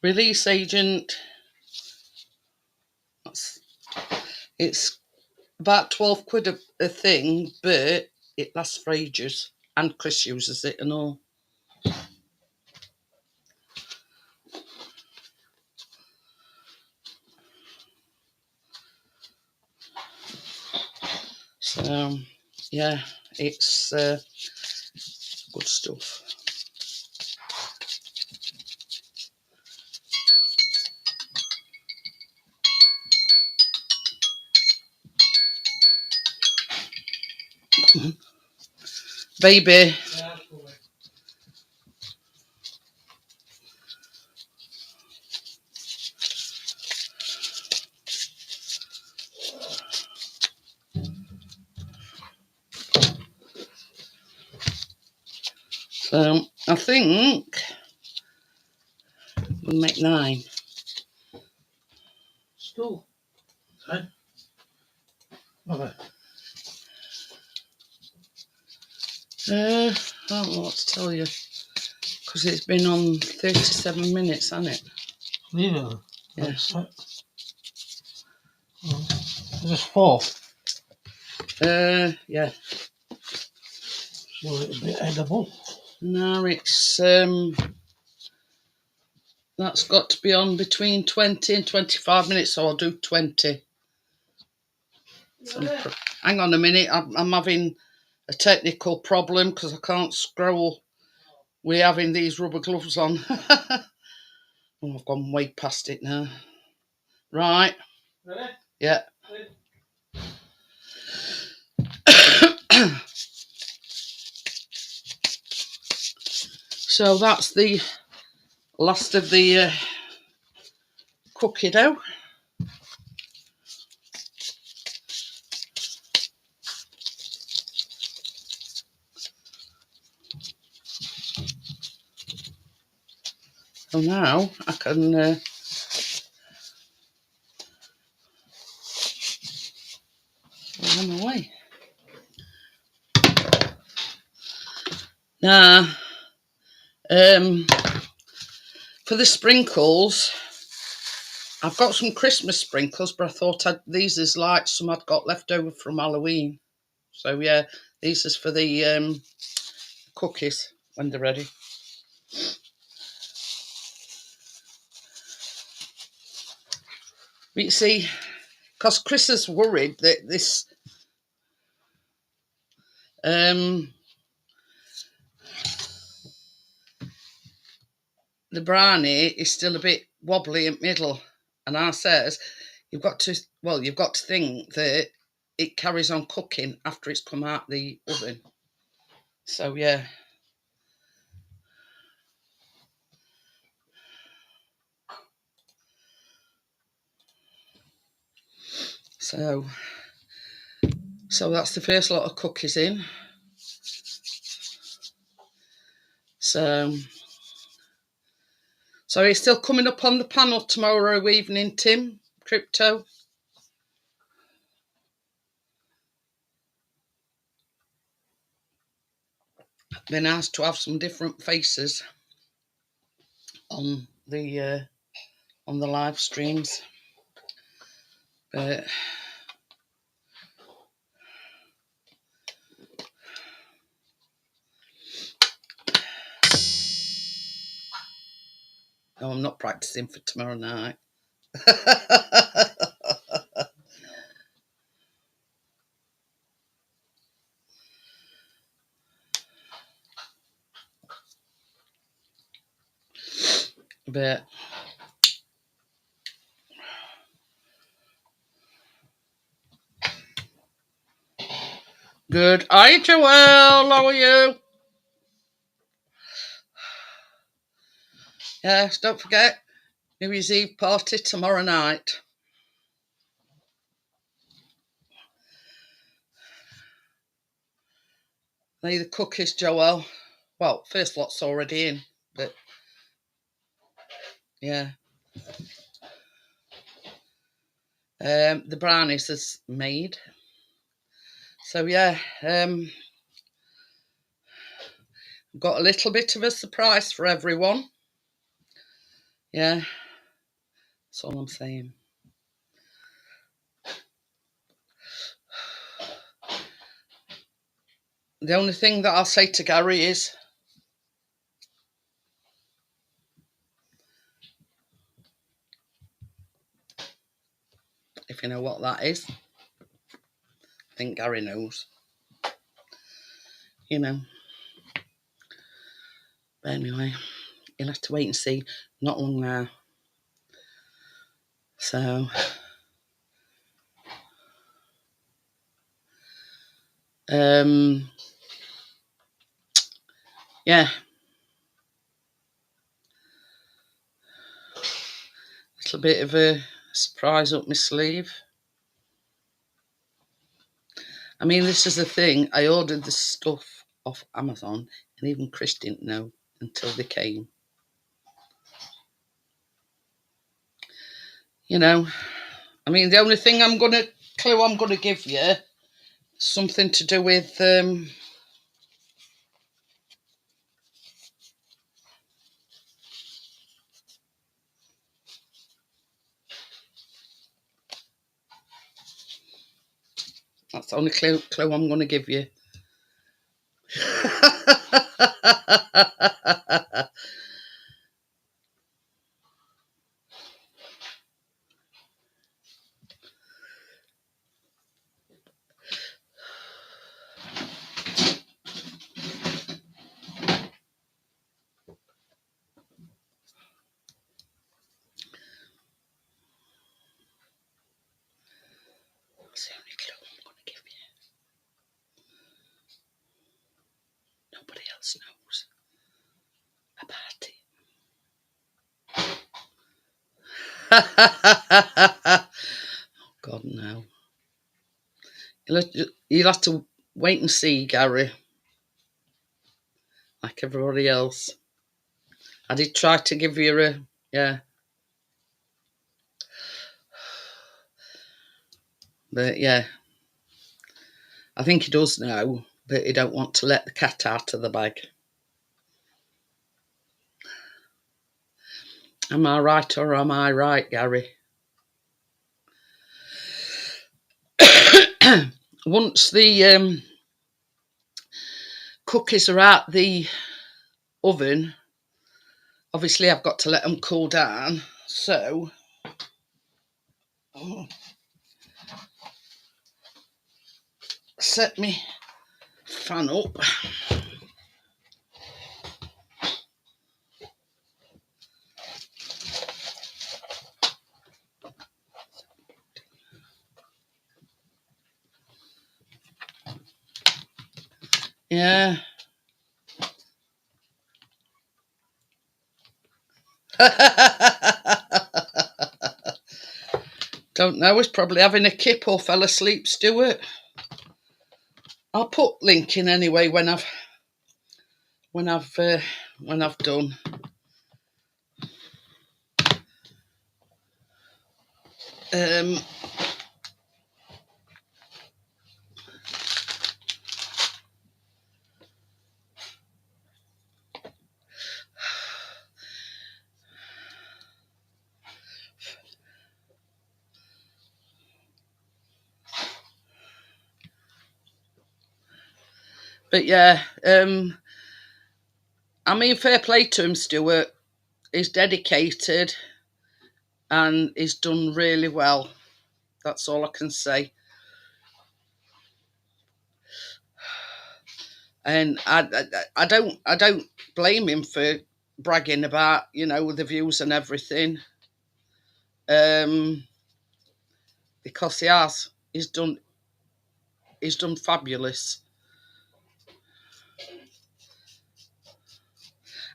Release agent. It's about 12 quid a thing, but it lasts for ages. And Chris uses it and all. So, yeah, it's good stuff. Baby. So, I think we'll make 9.
Still 10. Mother.
I don't know what to tell you. Because it's been on 37 minutes, hasn't it?
Yeah.
Yeah.
That's it. Is this 4?
Yeah.
So it'll be edible.
No, it's that's got to be on between 20 and 25 minutes, so I'll do 20. Hang on a minute, I'm having a technical problem because I can't scroll. We're having these rubber gloves on. Oh, I've gone way past it now. Right.
Ready?
Yeah. So that's the last of the cookie dough. So now I can run away. Now, for the sprinkles, I've got some Christmas sprinkles, but I thought these is like some I'd got left over from Halloween. So yeah, these is for the cookies when they're ready. But you see, because Chris is worried that this the brownie is still a bit wobbly in the middle, and I says you've got to think that it carries on cooking after it's come out the oven. So yeah. So that's the first lot of cookies in. So it's still coming up on the panel tomorrow evening, Tim, Crypto. Be nice to have some different faces on the live streams, but no, I'm not practicing for tomorrow night. But good. Hi, Joelle. How are you? Yes, don't forget, New Year's Eve party tomorrow night. Need the cookies, Joelle. Well, first lot's already in, but yeah. The brownies is made. So yeah, got a little bit of a surprise for everyone. Yeah, that's all I'm saying. The only thing that I'll say to Gary is, if you know what that is, I think Gary knows. You know. But anyway, you'll have to wait and see. Not long now. So, yeah. Little bit of a surprise up my sleeve. I mean, this is the thing. I ordered the stuff off Amazon, and even Chris didn't know until they came. You know, I mean, the only thing clue I'm gonna give you, something to do with that's the only clue I'm gonna give you. That's the only clue I'm gonna give you. Nobody else knows about it. Oh God, no. You'll have to wait and see, Gary. Like everybody else. I did try to give you yeah. But yeah. I think he does know, but he don't want to let the cat out of the bag. Am I right or am I right, Gary? Once the cookies are out the oven, obviously I've got to let them cool down. So, set me fan up. Yeah. Don't know. He's probably having a kip or fell asleep, Stuart. I'll put link in anyway when I've done. Um, but yeah, I mean, fair play to him, Stuart. He's dedicated and he's done really well. That's all I can say. And I don't blame him for bragging about, you know, the views and everything. Because he has. He's done fabulous.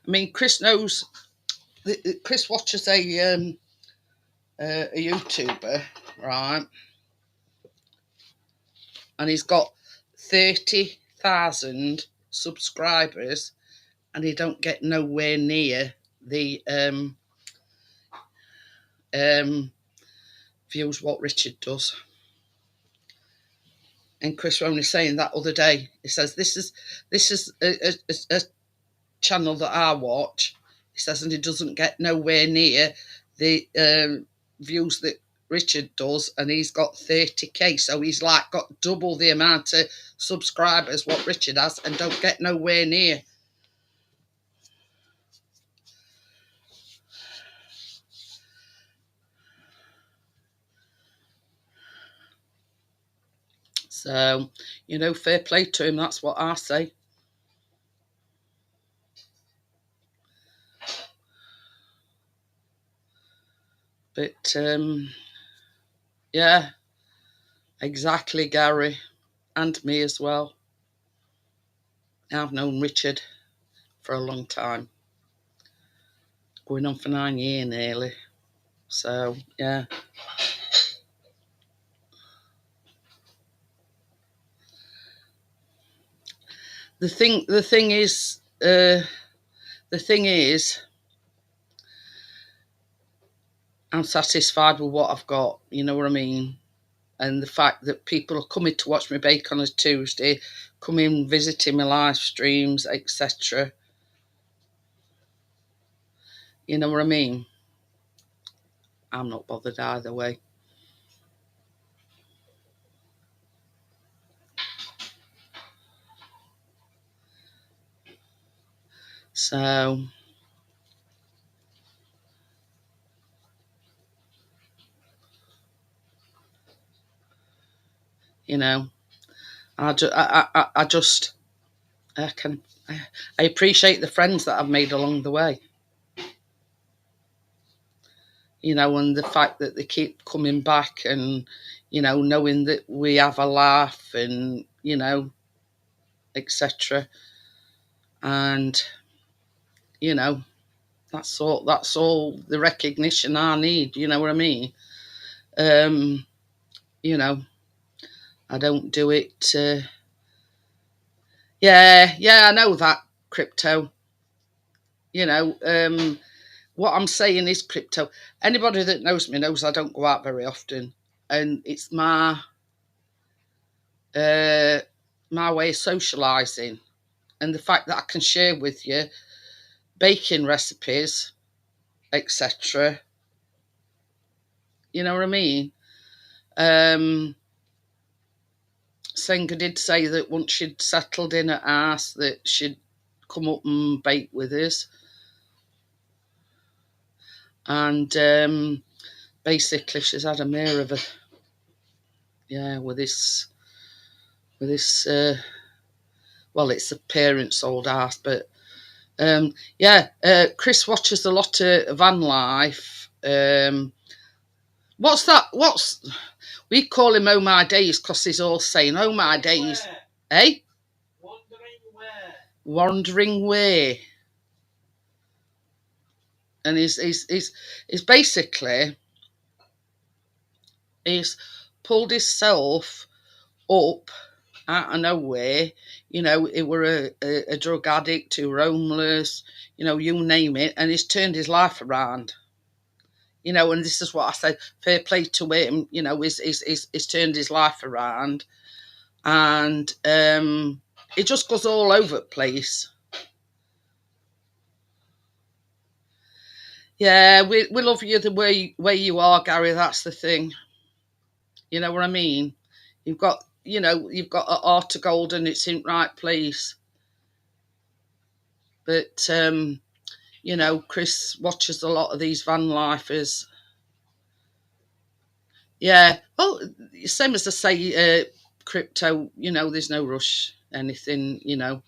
I mean, Chris knows. Chris watches a YouTuber, right? And he's got 30,000 subscribers, and he don't get nowhere near the views what Richard does. And Chris was only saying that other day. He says this is a channel that I watch. He says, and he doesn't get nowhere near the views that Richard does, and he's got 30k, so he's like got double the amount of subscribers what Richard has, and don't get nowhere near. So, you know, fair play to him. That's what I say. But yeah, exactly, Gary, and me as well. I've known Richard for a long time, going on for 9 years nearly. So yeah. The thing is, I'm satisfied with what I've got. You know what I mean? And the fact that people are coming to watch me bake on a Tuesday, coming visiting my live streams, etc. You know what I mean? I'm not bothered either way. So, you know, I appreciate the friends that I've made along the way. You know, and the fact that they keep coming back, and, you know, knowing that we have a laugh, and, you know, etc. And, you know, that's all the recognition I need. You know what I mean? You know, I don't do it. Yeah, I know that, crypto. You know, what I'm saying is, crypto. Anybody that knows me knows I don't go out very often, and it's my way of socialising, and the fact that I can share with you baking recipes, etc. You know what I mean? Senga did say that once she'd settled in at ours, that she'd come up and bake with us. And basically she's had a mare of it. Yeah, with this well, it's the parents' old house, but Chris watches a lot of van life. What's that? We call him Oh My Days because he's all saying Oh My Days.
Where?
Eh?
Wandering where?
Wandering Way. And he's basically He's pulled himself up out of nowhere. You know, he were a drug addict, he were homeless, you know, you name it, and he's turned his life around. You know, and this is what I said, fair play to him, you know, he's turned his life around, and it just goes all over the place. Yeah, we love you the way you are, Gary, that's the thing. You know what I mean? You've got a heart of gold and it's in right place. But you know, Chris watches a lot of these van lifers. Yeah. Well, same as I say, crypto, you know, there's no rush, anything, you know.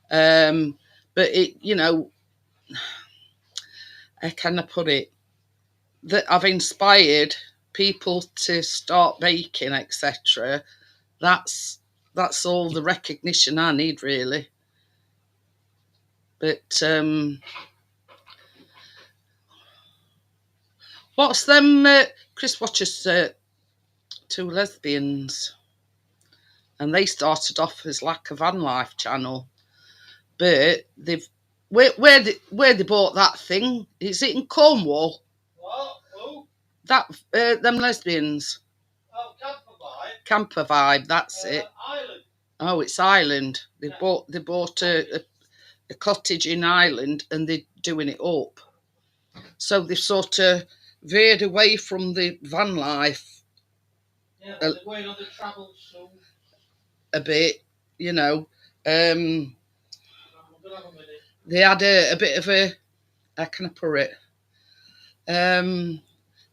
But it, you know, how can I put it? That I've inspired people to start baking, etc. That's that's all the recognition I need, really. But what's them? Chris watches two lesbians, and they started off as like a van life channel, but they've where they bought that thing? Is it in Cornwall?
What? Who?
That them lesbians.
Oh, Camper Vibe.
Camper Vibe. That's it.
Island.
Oh, it's Ireland.
Yeah.
They bought a cottage in Ireland, and they're doing it up. So they've sort of veered away from the van life.
Yeah, they're going on the travel soon.
A bit, you know.
I'm gonna have a minute.
They had a bit of a, how can I put it? They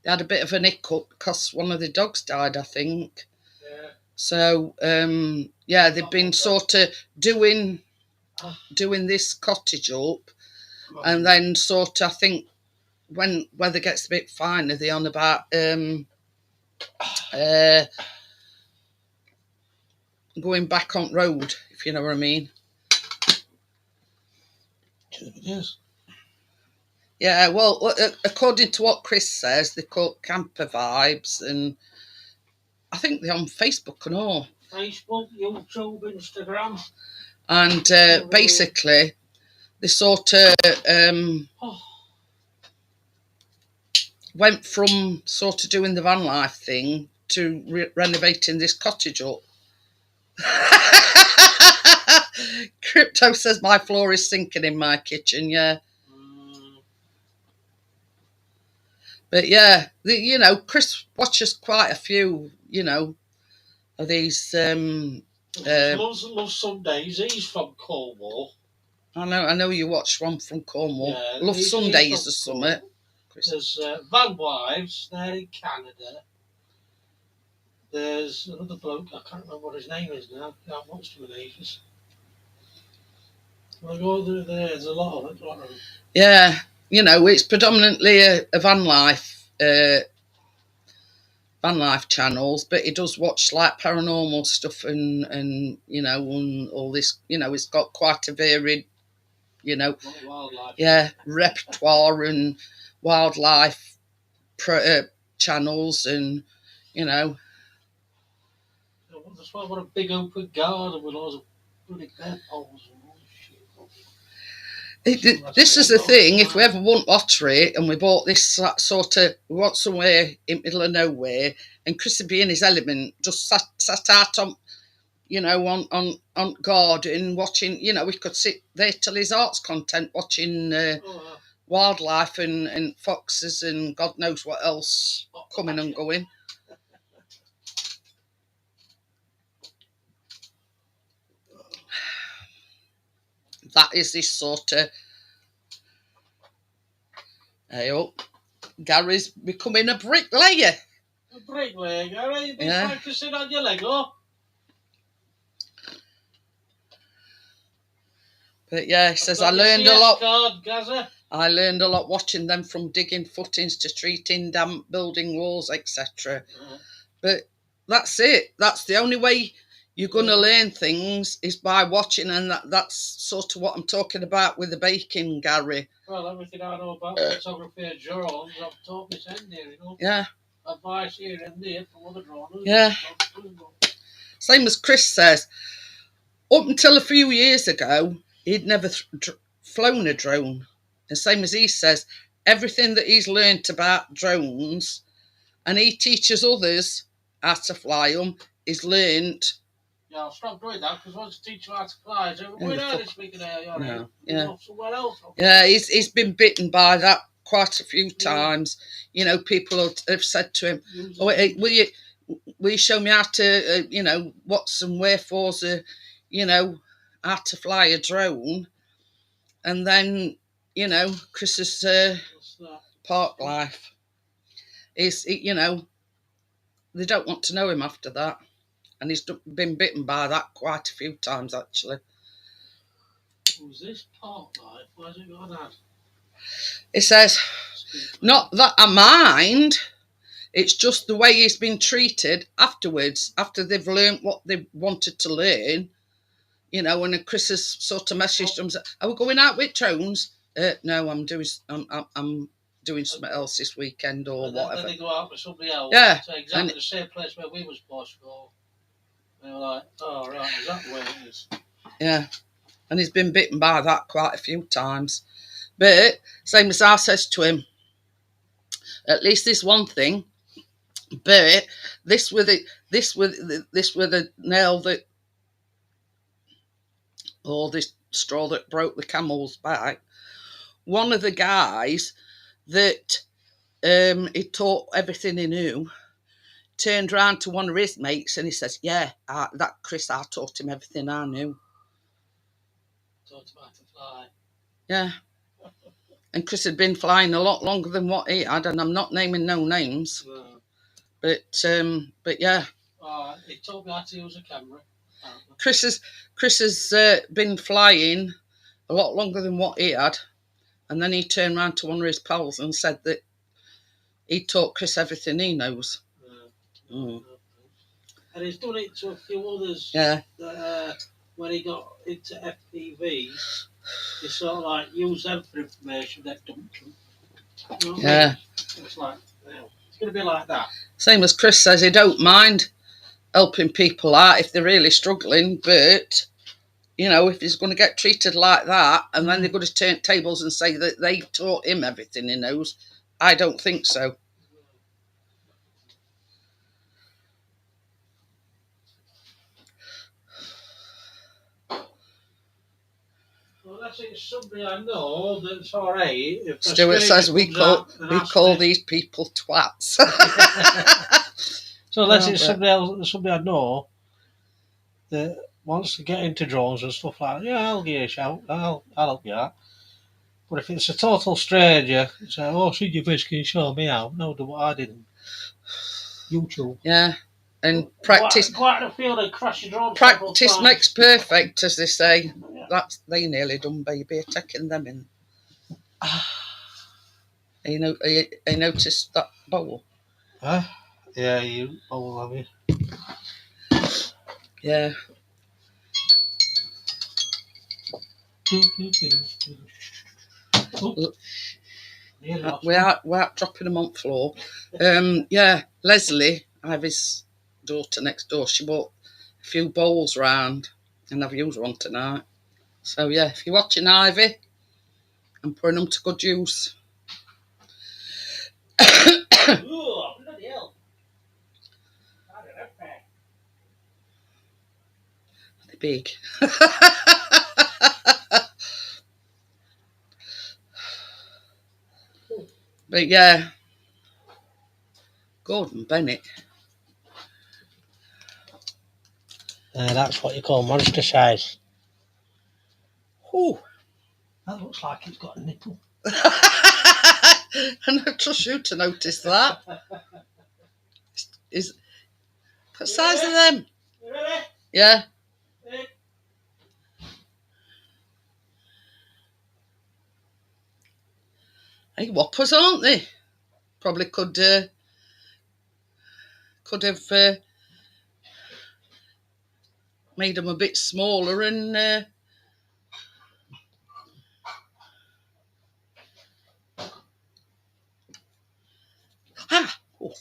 had a bit of an hiccup because one of the dogs died, I think.
Yeah.
So yeah, they've been sort of doing this cottage up, and then sort of, I think when weather gets a bit finer, they're on about going back on road, if you know what I mean.
Yes.
Yeah, well, according to what Chris says, they're called Camper Vibes, and I think they're on Facebook and all.
Facebook, YouTube, Instagram.
And basically, they sort of went from sort of doing the van life thing to renovating this cottage up. Crypto says my floor is sinking in my kitchen, yeah. But yeah, you know, Chris watches quite a few, you know, of these.
Loves Sundays. He's from Cornwall.
I know you watched one from Cornwall.
Yeah,
Love Sundays or something.
There's Van Wives, they're in Canada. There's another bloke, I can't remember what his name is now. I haven't watched him in ages. When I go there's a lot of it.
Yeah, you know, it's predominantly a van life channels, but he does watch like paranormal stuff and you know, and all this. You know, it's got quite a varied, you know,
wildlife.
Yeah, repertoire and wildlife channels, and you know.
That's why I've got a big open garden with lots of bloody bed poles and all this shit.
This is the thing, if we ever want lottery and we bought this sort of, we want somewhere in the middle of nowhere, and Chris would be in his element, just sat out on, you know, on garden watching, you know, we could sit there till his heart's content watching wildlife and foxes and God knows what else coming and going. That is this sort of, hey up, Gary's becoming a bricklayer.
A bricklayer, Gary? You've been practicing on your Lego?
But yeah, he says, I learned a lot.
Gaza.
I learned a lot watching them, from digging footings to treating damp, building walls, etc. But that's it. That's the only way you're going to learn things, is by watching, and that's sort of what I'm talking about with the baking, Gary.
Well, everything I know about photography and drawings, I've taught this end here, you know.
Yeah.
advice here and there from other droners.
Yeah. Same as Chris says. Up until a few years ago, he'd never flown a drone. And same as he says, everything that he's learnt about drones, and he teaches others how to fly them, is learnt.
Yeah, I'll stop doing that because once you teach you how to fly, so we're not this week in there,
no, yeah.
Somewhere else.
Yeah, he's been bitten by that quite a few times. You know, people have said to him, "Oh, will you show me how to, what's and wherefores, how to fly a drone?" And then, Chris's park life is, they don't want to know him after that. And he's been bitten by that quite a few times, actually.
Who's this park life? Why's it got that?
It says, not that I mind, it's just the way he's been treated afterwards, after they've learned what they wanted to learn. And Chris has sort of messaged them, "Are we going out with drones?" No, I'm doing something else this weekend or whatever.
Then they go out with somebody else.
Yeah.
To exactly the same place where we were supposed to go. They were like, "Oh right, is that the way it is?" Yeah.
And he's been bitten by that quite a few times. But same as I says to him, at least this one thing. But this with the nail that, or this straw that broke the camel's back. One of the guys that he taught everything he knew turned round to one of his mates and he says, "Yeah, that Chris, I taught him everything I knew."
Taught him how to fly.
Yeah. And Chris had been flying a lot longer than what he had, and I'm not naming no names. No. But yeah.
He taught me how to use a camera.
Chris has been flying a lot longer than what he had, and then he turned round to one of his pals and said that he taught Chris everything he knows.
Yeah. Mm. And he's done it to a few others.
Yeah.
That, when he got into FPV, he sort of like used them for information that dumped them. You know what I mean? It's like, it's going to be like that.
Same as Chris says, he don't mind helping people out if they're really struggling, but if he's going to get treated like that and then they're going to turn tables and say that they taught him everything he knows, I don't think so.
Unless it's somebody I know that's alright.
Stuart says we call these people twats.
So unless it's somebody I know that wants to get into drones and stuff like that, yeah, I'll give you a shout. I'll help you out. But if it's a total stranger, say, "Oh, see your fish, can you show me how?" No, do what I did. YouTube.
Yeah. And practice.
Quite a field and crash your drone.
Practice makes perfect, as they say. Yeah. They nearly done, baby, taking them in. You noticed that bowl?
Huh? Yeah, you bowl, have you?
Yeah. We're out dropping them on the floor. Yeah, Leslie, Ivy's daughter next door, she bought a few bowls round and I've used one tonight. So yeah, if you're watching Ivy, I'm putting them to good use.
Oh, bloody hell.
They're big. But yeah, Gordon Bennett.
That's what you call monster size.
Oh,
that looks like it's got a nipple.
And I trust you to notice that. What size are them?
You ready?
Yeah. Hey, whoppers, aren't they? Probably could have made them a bit smaller and oh.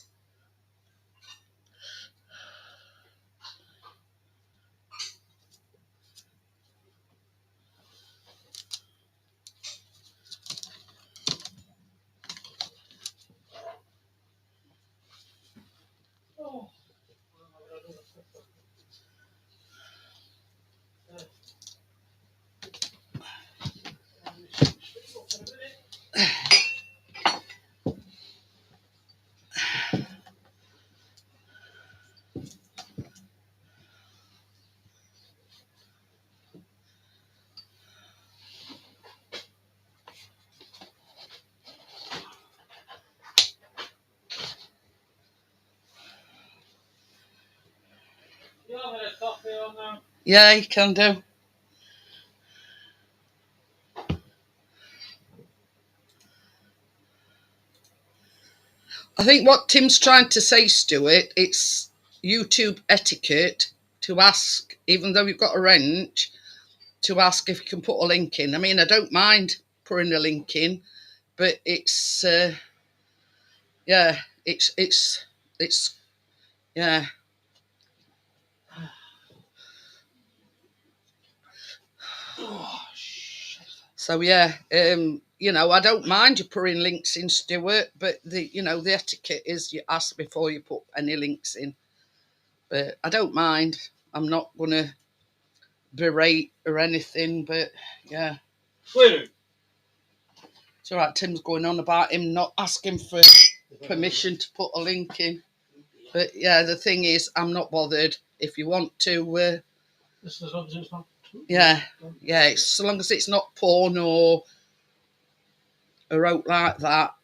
Yeah, you can do. I think what Tim's trying to say, Stuart, it's YouTube etiquette to ask, even though you've got a wrench, to ask if you can put a link in. I mean, I don't mind putting a link in, but it's yeah, it's yeah.
Oh, shit.
So yeah, you know, I don't mind you putting links in, Stuart, but the the etiquette is you ask before you put any links in. But I don't mind. I'm not gonna berate or anything, but yeah.
Wait.
It's all right. Tim's going on about him not asking for permission to put a link in. But yeah, the thing is, I'm not bothered. If you want to, yeah, it's so long as it's not porn or out like that,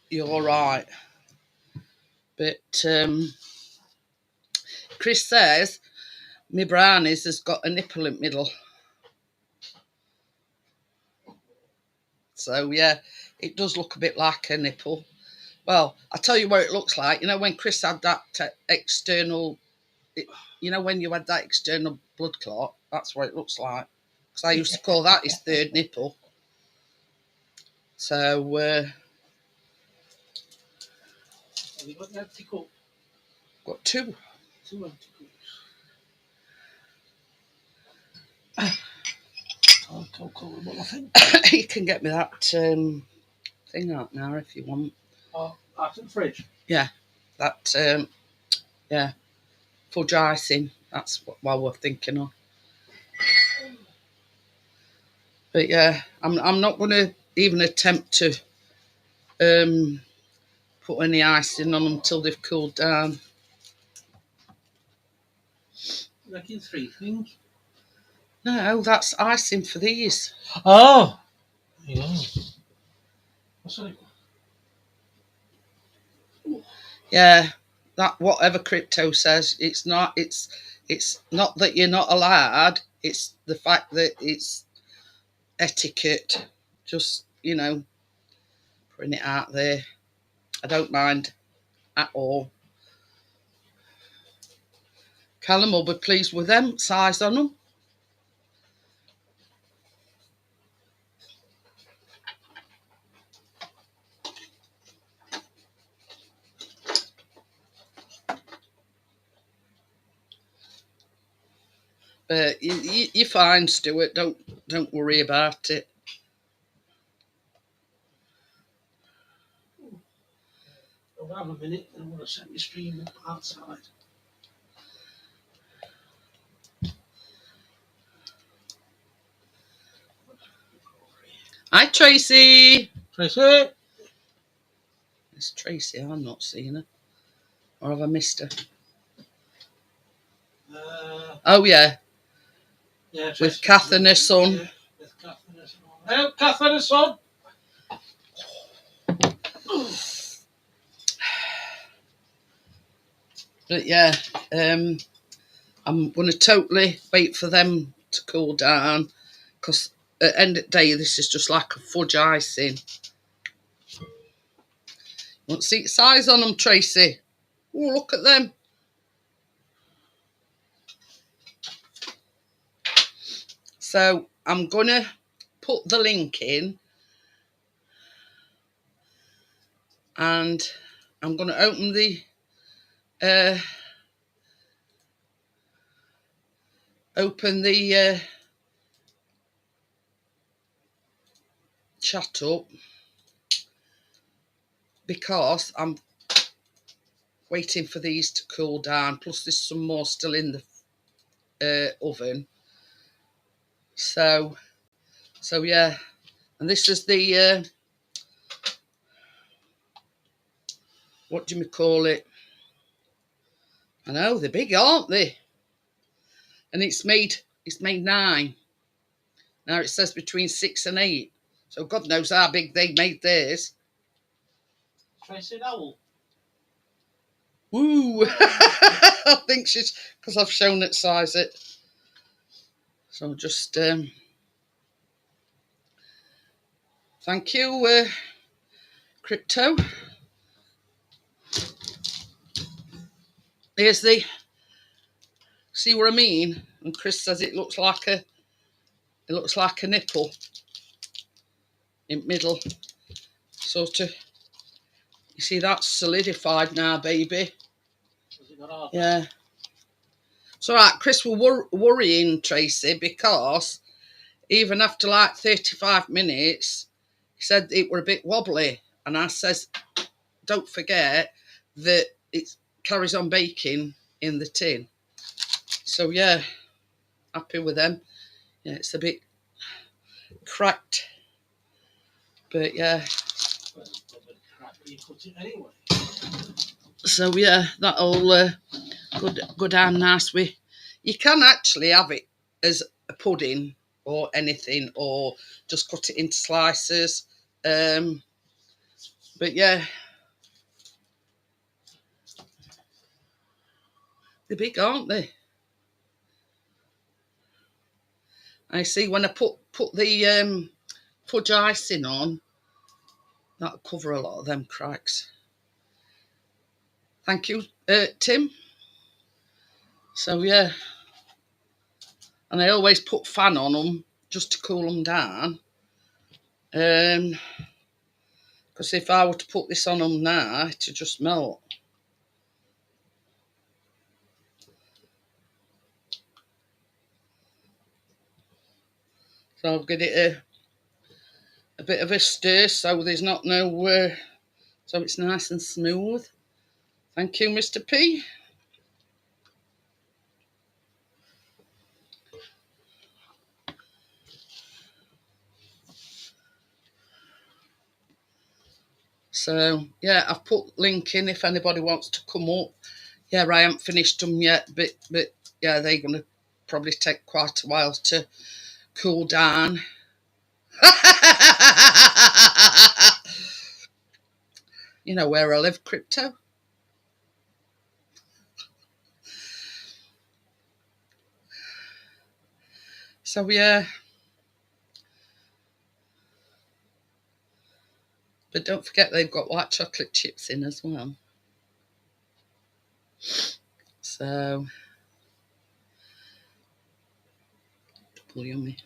you're all right. But Chris says my Brownies has got a nipple in the middle. So yeah, it does look a bit like a nipple. Well, I'll tell you what it looks like. You know when Chris had that external, when you had that external blood clot, that's what it looks like. Because I used to call that his third nipple. So,
Have you got the empty cup?
got two.
Two empty cups. I think.
You can get me that thing out now if you want.
Oh, that's in the fridge.
Yeah, that fudge icing. That's what we're thinking of. But yeah, I'm not going to even attempt to put any icing on them until they've cooled down.
Making 3 things.
No, that's icing for these.
Oh, yeah. Sorry.
Yeah, that whatever crypto says, it's not. It's not that you're not allowed. It's the fact that it's etiquette. Just putting it out there. I don't mind at all. Callum will be pleased with them size on them. But you're fine, Stuart. Don't worry about it.
I'll have a minute and I'm going to set my stream up outside.
Hi, Tracy.
Tracy.
It's Tracy. I'm not seeing her. Or have I missed her? Oh, yeah.
Yeah,
With Kath and her son.
Yeah, with Kath and her son. Hello, Kath and her son.
But yeah, I'm going to totally wait for them to cool down because at the end of the day, this is just like a fudge icing. You want to see the size on them, Tracy? Oh, look at them. So I'm going to put the link in and I'm going to open the chat up because I'm waiting for these to cool down. Plus there's some more still in the oven. So yeah, and this is the what do you call it? I know they're big, aren't they? And it's made 9. Now it says between 6 and 8. So God knows how big they made theirs.
Tracy Owl.
Woo! I think she's because I've shown it size it. So just thank you, Crypto. Here's the, see what I mean? And Chris says it looks like a nipple in the middle. Sort of, you see that's solidified now, baby. Yeah. It's all right. Chris was worrying Tracy because even after like 35 minutes, he said it were a bit wobbly. And I says, don't forget that it carries on baking in the tin. So yeah, happy with them. Yeah, it's a bit cracked, but yeah. So yeah, that'll go down nice. You can actually have it as a pudding or anything, or just cut it into slices. But yeah, they're big, aren't they? I see when I put the fudge icing on, that'll cover a lot of them cracks. Thank you, Tim. So yeah, and I always put fan on them just to cool them down. Because if I were to put this on them now, it'd just melt. So I'll give it a bit of a stir so there's not no, so it's nice and smooth. Thank you, Mr. P. So yeah, I've put link in if anybody wants to come up. Yeah, I haven't finished them yet, but yeah, they're gonna probably take quite a while to cool down. You know where I live, Crypto. So yeah, but don't forget they've got white chocolate chips in as well. So double yummy.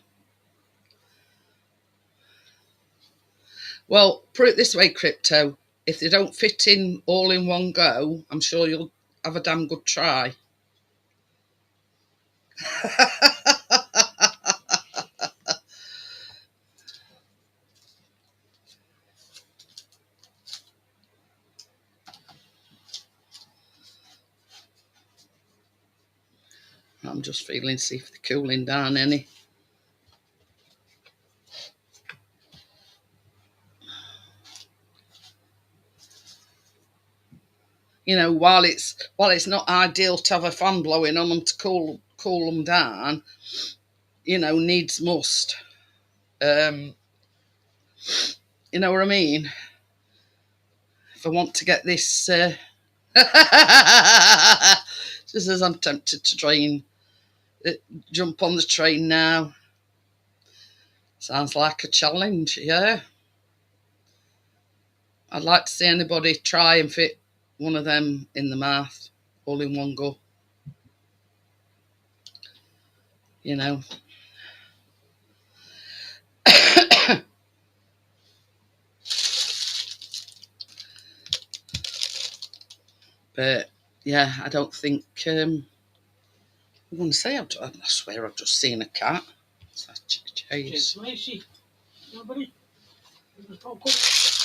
Well, put it this way, Crypto. If they don't fit in all in one go, I'm sure you'll have a damn good try. I'm just feeling, see if they're cooling down any. You know, while it's not ideal to have a fan blowing on them to cool them down, you know, needs must. You know what I mean? If I want to get this, just as I'm tempted to jump on the train now. Sounds like a challenge, yeah. I'd like to see anybody try and fit one of them in the mouth all in one go. You know. But yeah, I don't think I'm going to say I swear I've just seen a cat.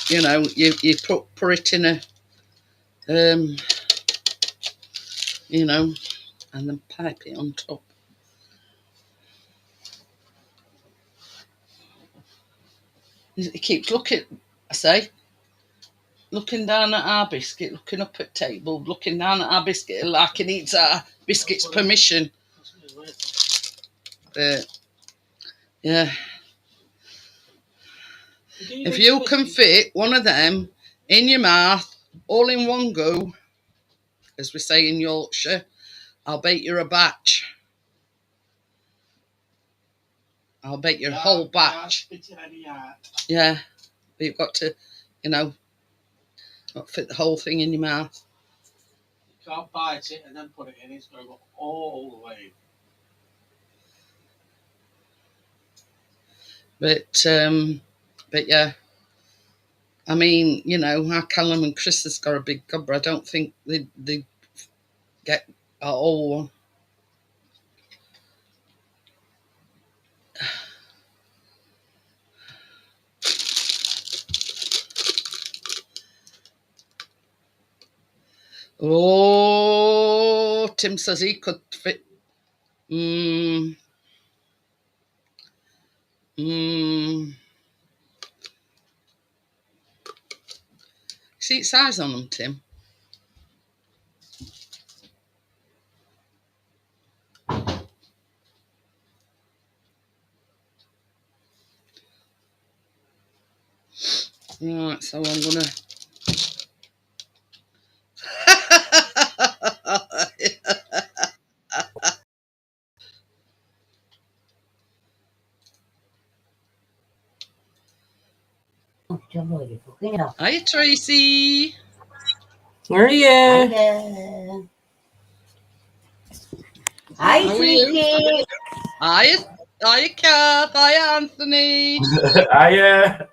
You know, you put it in a you know, and then pipe it on top. He keeps looking, I say, looking down at our biscuit, looking up at table, looking down at our biscuit like he needs our biscuit's permission. But yeah, if you can fit one of them in your mouth all in one go, as we say in Yorkshire, I'll bake you a batch. I'll bet you a whole batch. Yeah, but you've got to, not fit the whole thing in your mouth.
You can't bite it and then put it in. It's going to go all the way.
But yeah, I mean, how Callum and Chris has got a big cupboard. I don't think they get a whole one. Oh, Tim says he could fit. Seat size on them, Tim. Right, so I'm gonna. Hi, Tracy.
Where are you?
Hi, Tracy.
Hi, Kath. Hi, Anthony.
Hiya.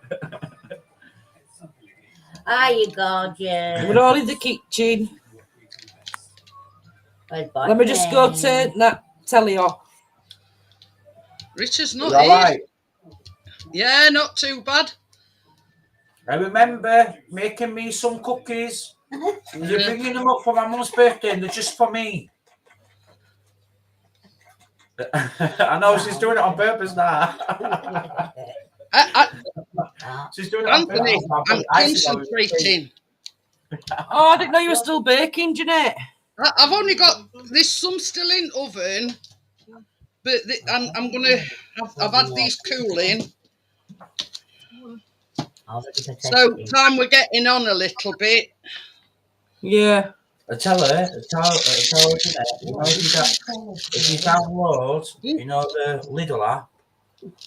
Hi, gorgeous.
We're all in the kitchen. Let me just go turn that telly off.
Richard's not
All
here.
right.
Yeah, not too bad.
I remember making me some cookies. You're bringing them up for my mum's birthday and they're just for me. I know she's doing it on purpose now. She's doing it on
Anthony,
purpose.
I'm concentrating.
Oh, I didn't know you were still baking, Jeanette.
I've only got some still in oven, but I'm gonna. I've had these cooling. So time we're getting on a little bit.
Yeah. I tell her, Jeanette, if you download, the Lidl app,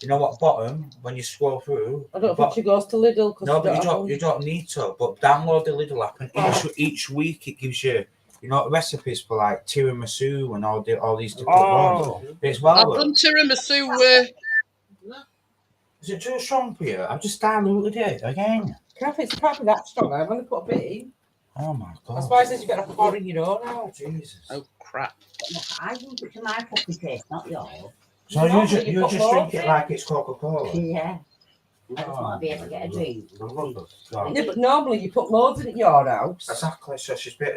what bottom, when you scroll through. I don't think she goes to Lidl. No, but you don't need to. But download the Lidl app, and each week it gives you, recipes for like tiramisu and all these different ones. It's
I've done tiramisu.
Is it too strong for you? I've just diluted it again. It's can't be that strong. I've only put a bit in. Oh my god. That's why I said you got to pour in your own now. Jesus.
Oh crap.
I use it to my coffee taste, not yours.
So you just drink it like it's Coca-Cola?
Yeah. I just want to be able to get a drink.
Yeah, but normally you put loads in at your house. Exactly. So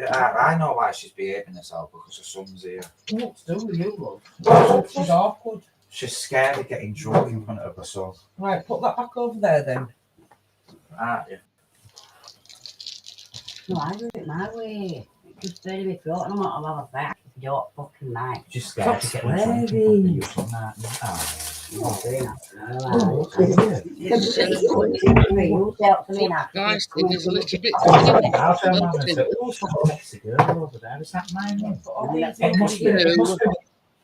I know why she's behaving herself, because her son's here. What's doing with you, love? She's awkward. She's scared of getting drunk in front of her son. Right, put that back over there then. Aren't you?
No, I do it my way. It just burning my throat and I'm not allowed to back. If you don't fucking mind.
She's scared to get drunk in front of you, son, aren't you?
Guys, there's a little bit.
I'll tell Mum and say, oh, it's that sexy girl over there. Is that my name?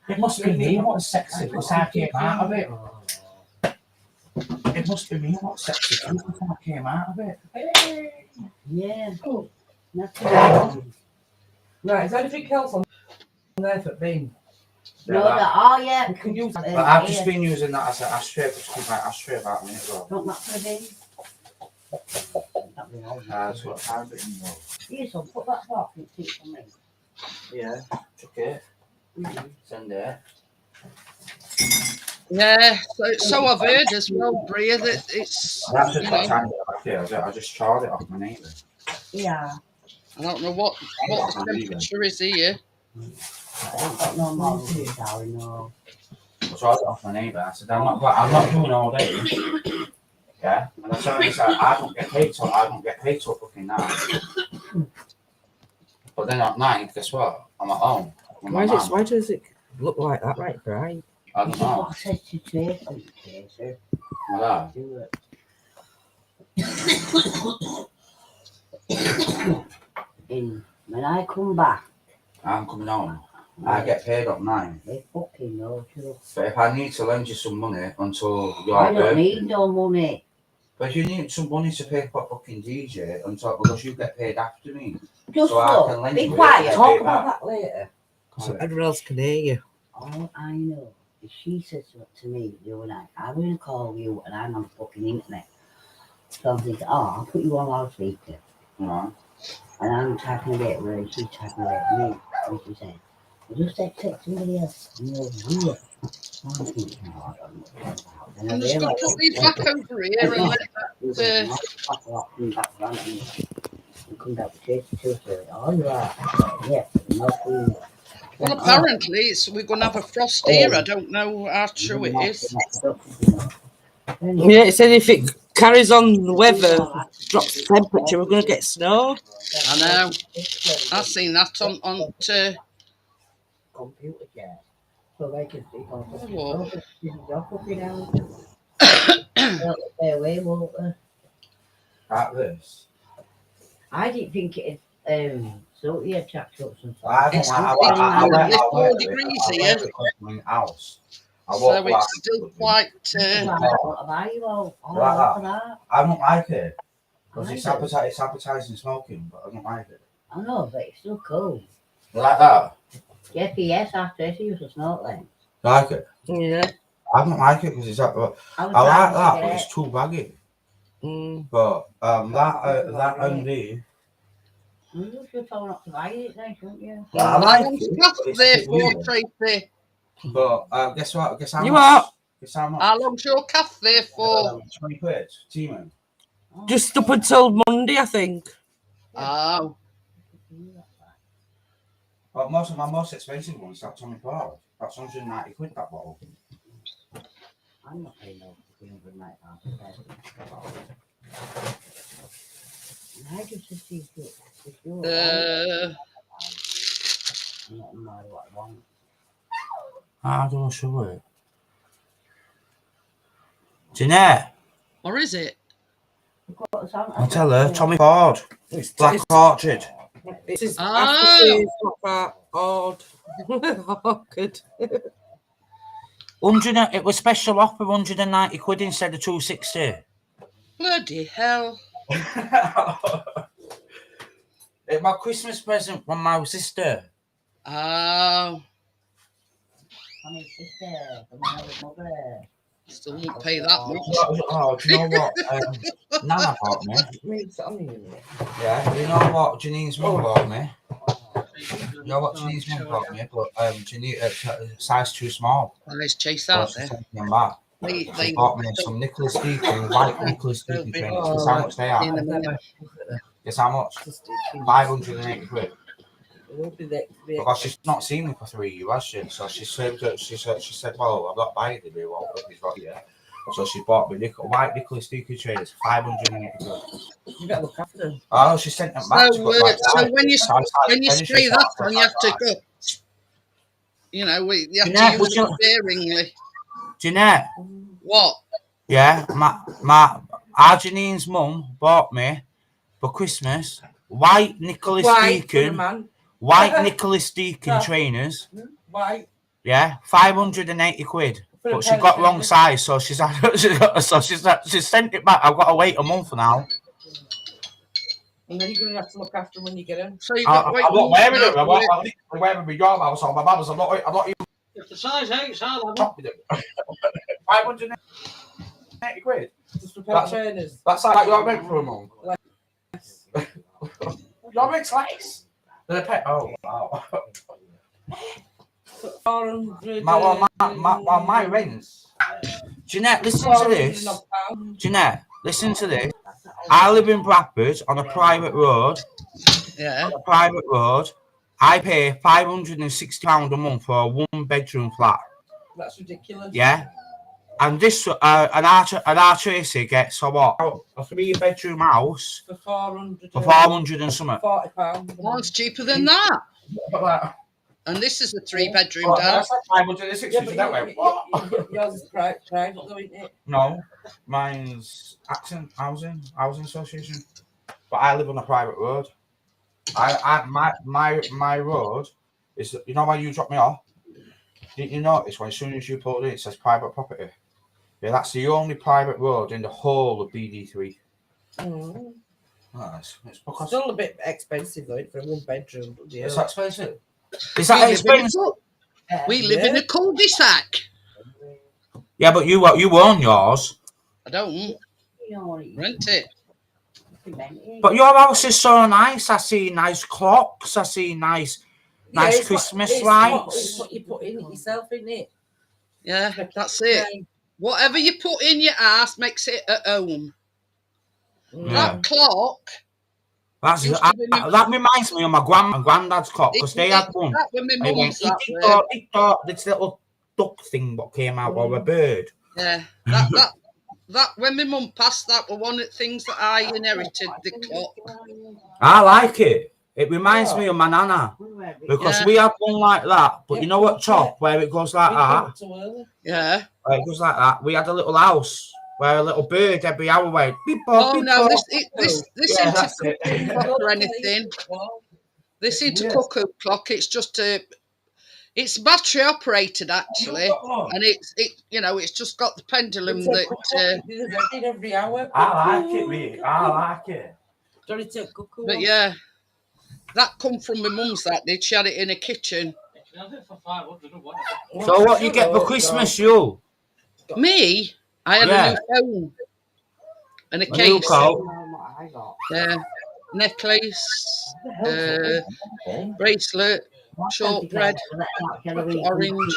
It must be me what's sexy, because I came out of it. It must be me what's sexy, because I came out of it.
Yeah.
Right, is there anything else on there for being?
No, oh yeah.
You can use that. But I've just been using that as an ashtray, because it's my ashtray about a minute ago.
Don't that for a bin?
That's what I've been using.
Yes, I'll put that back and keep for me.
Yeah, took it. Send it.
Yeah, so I've heard as well, Bria, that it's.
That's just what I'm back here. I just charred it off my neighbour.
Yeah.
I don't know what the temperature is here.
I don't got no more of it, darling, no.
I charred it off my neighbour. I said, I'm not doing all day. Yeah, and I said, I don't get paid till fucking 9. But then at 9, guess what? I'm at home. Why does it look like that right bright? I don't know.
What I said to Tracy.
What
Do it. When I come back.
I'm coming home. I get paid on mine.
They fucking know too.
But if I need to lend you some money until you're
I don't need no money.
But you need some money to pay for fucking DJ until because you get paid after me.
Just
So I
look,
can lend
be
you it
quiet,
and
talk
pay
about
back.
that later.
So everyone else can hear you.
All I know is she said to me the other night, I'm going to call you and I'm on the fucking internet. So I'm thinking, oh, I'll put you on loudspeaker.
Right.
And I'm typing away at her and she's typing away at me. And she said, well, just text somebody else and you'll do it. So I'm thinking, oh, I don't know what it's about. And
I'm
I
just going to put these back over here and let that.
and come back with chase to it. Oh, you are? Yes, no clue.
Well, apparently we're going to have a frost here. I don't know how true it is.
Yeah, it said if it carries on the weather, drops the temperature, we're going to get snow.
I know. I've seen that on
computer chair. So they can speak on
Oh.
this is your fucking house. Stay away, Walter.
Like this.
I didn't think it so yeah, chapped up some
It's 4 degrees here.
House.
So it's still quite.
What about you all?
I don't like it. Because it's advertising smoking, but I don't like it.
I know, but it's still cool.
You like that?
Yes, after she used to smoke then.
Like it?
Yeah.
I don't like it because it's that. I like that, but it's too baggy. But that and the.
You should tell her not to buy it then, shouldn't you?
I like it.
There for Tracy.
But guess what? Guess how
You
much?
what?
Guess how much?
How long's your cafe for?
20 quid. Teaming.
Just up until Monday, I think.
Oh.
But my most expensive one's that Tommy Paul. That's 190 quid that bottle.
I'm not paying no £390. I just see if you're what I want.
I don't show it. Jeanette.
Or is it?
I'll tell her. Tommy Ford. Black Orchard.
It's just
Oh.
odd. Good.
100. It was special offer, 190 quid instead of 260.
Bloody hell.
It's my Christmas present from my sister.
Oh.
My sister, from my mother.
Still won't pay that much.
Oh, do you know what? Nana bought me. Yeah, you know what Janine's mum bought me? You know what Janine's mum bought me? But Janine, size too small.
Let's chase
So
out
she's
there.
taking them back. She bought me some Nicholas Deacon, white Nicholas Deacon trainers. Guess how much they are?
In a minute.
Guess how much? 580 quid. Because she's not seen me for 3 years, has she? So she said, well, I'm not buying the new one, but he's not here. So she bought me white Nicholas Deacon trainers, 580 quid.
You better look after them.
Oh, she sent them back.
So when you spray that on, you have to go. You know, you have
Jeanette,
to use it sparingly.
Jeanette.
What?
Yeah, our Janine's mum bought me for Christmas white Nicholas Deacon. White Nicholas Deacon trainers.
White.
Yeah, 580 quid. But she got wrong size, so she sent it back. I've got to wait a month now.
And then you're going to have to look after them when you get them.
So you got to wait.
I'm not wearing it. I'm wearing my job house on my mother's. I'm not even.
If the size 8's, I'll have
Top with it. 580 quid.
just repair trainers.
That's like your rent for a month. Your rent's less. The pet. Oh wow.
400.
My rents. Jeanette, listen to this. Jeanette, listen to this. I live in Bradford on a private road.
Yeah.
On a private road. I pay £560 a month for a 1-bedroom flat.
That's ridiculous.
Yeah. And this an Tracy gets a 3-bedroom house
for 400.
For 400 and something.
£40.
Well, it's cheaper than that. And this is a 3-bedroom house.
560 that way.
Yours is private though, isn't it?
No, mine's Accent Housing Association. But I live on a private road. My road Is you know why you dropped me off? Didn't you notice when as soon as you pulled in, it says private property? Yeah, that's the only private road in the whole of BD3.
Mm.
Nice. It's because
Still a bit expensive though for a 1 bedroom.
it's expensive. Is
We
that
live in a
expensive?
We live in a cul-de-sac.
Yeah, but you own yours.
I don't rent it.
But your house is so nice. I see nice clocks. I see nice
it's
Christmas
it's
lights.
It's what you put in it yourself, isn't it?
Yeah, that's it. Whatever you put in your house makes it at home.
Yeah.
That clock.
That reminds me of my grandma and granddad's clock because they had one.
That when my
It
mum's
went, this little duck thing what came out or a bird.
Yeah, that when my mum passed, that were one of the things that I inherited. The clock.
I like it. It reminds me of my nana because we had one like that. But you know what, top where it goes like that.
Yeah.
Where it goes like that. We had a little house where a little bird every hour went. Beep,
Oh
beep,
no,
beep.
this isn't a cuckoo clock or anything. This isn't a cuckoo clock. It's just it's battery operated actually, and it's just got the pendulum that.
Every hour.
I like it, mate. I like it.
But yeah, that come from my mum's. That did. She had it in her kitchen.
So what you get for Christmas, you?
Me, I had a new phone and a case. Yeah, necklace, bracelet, shortbread, orange.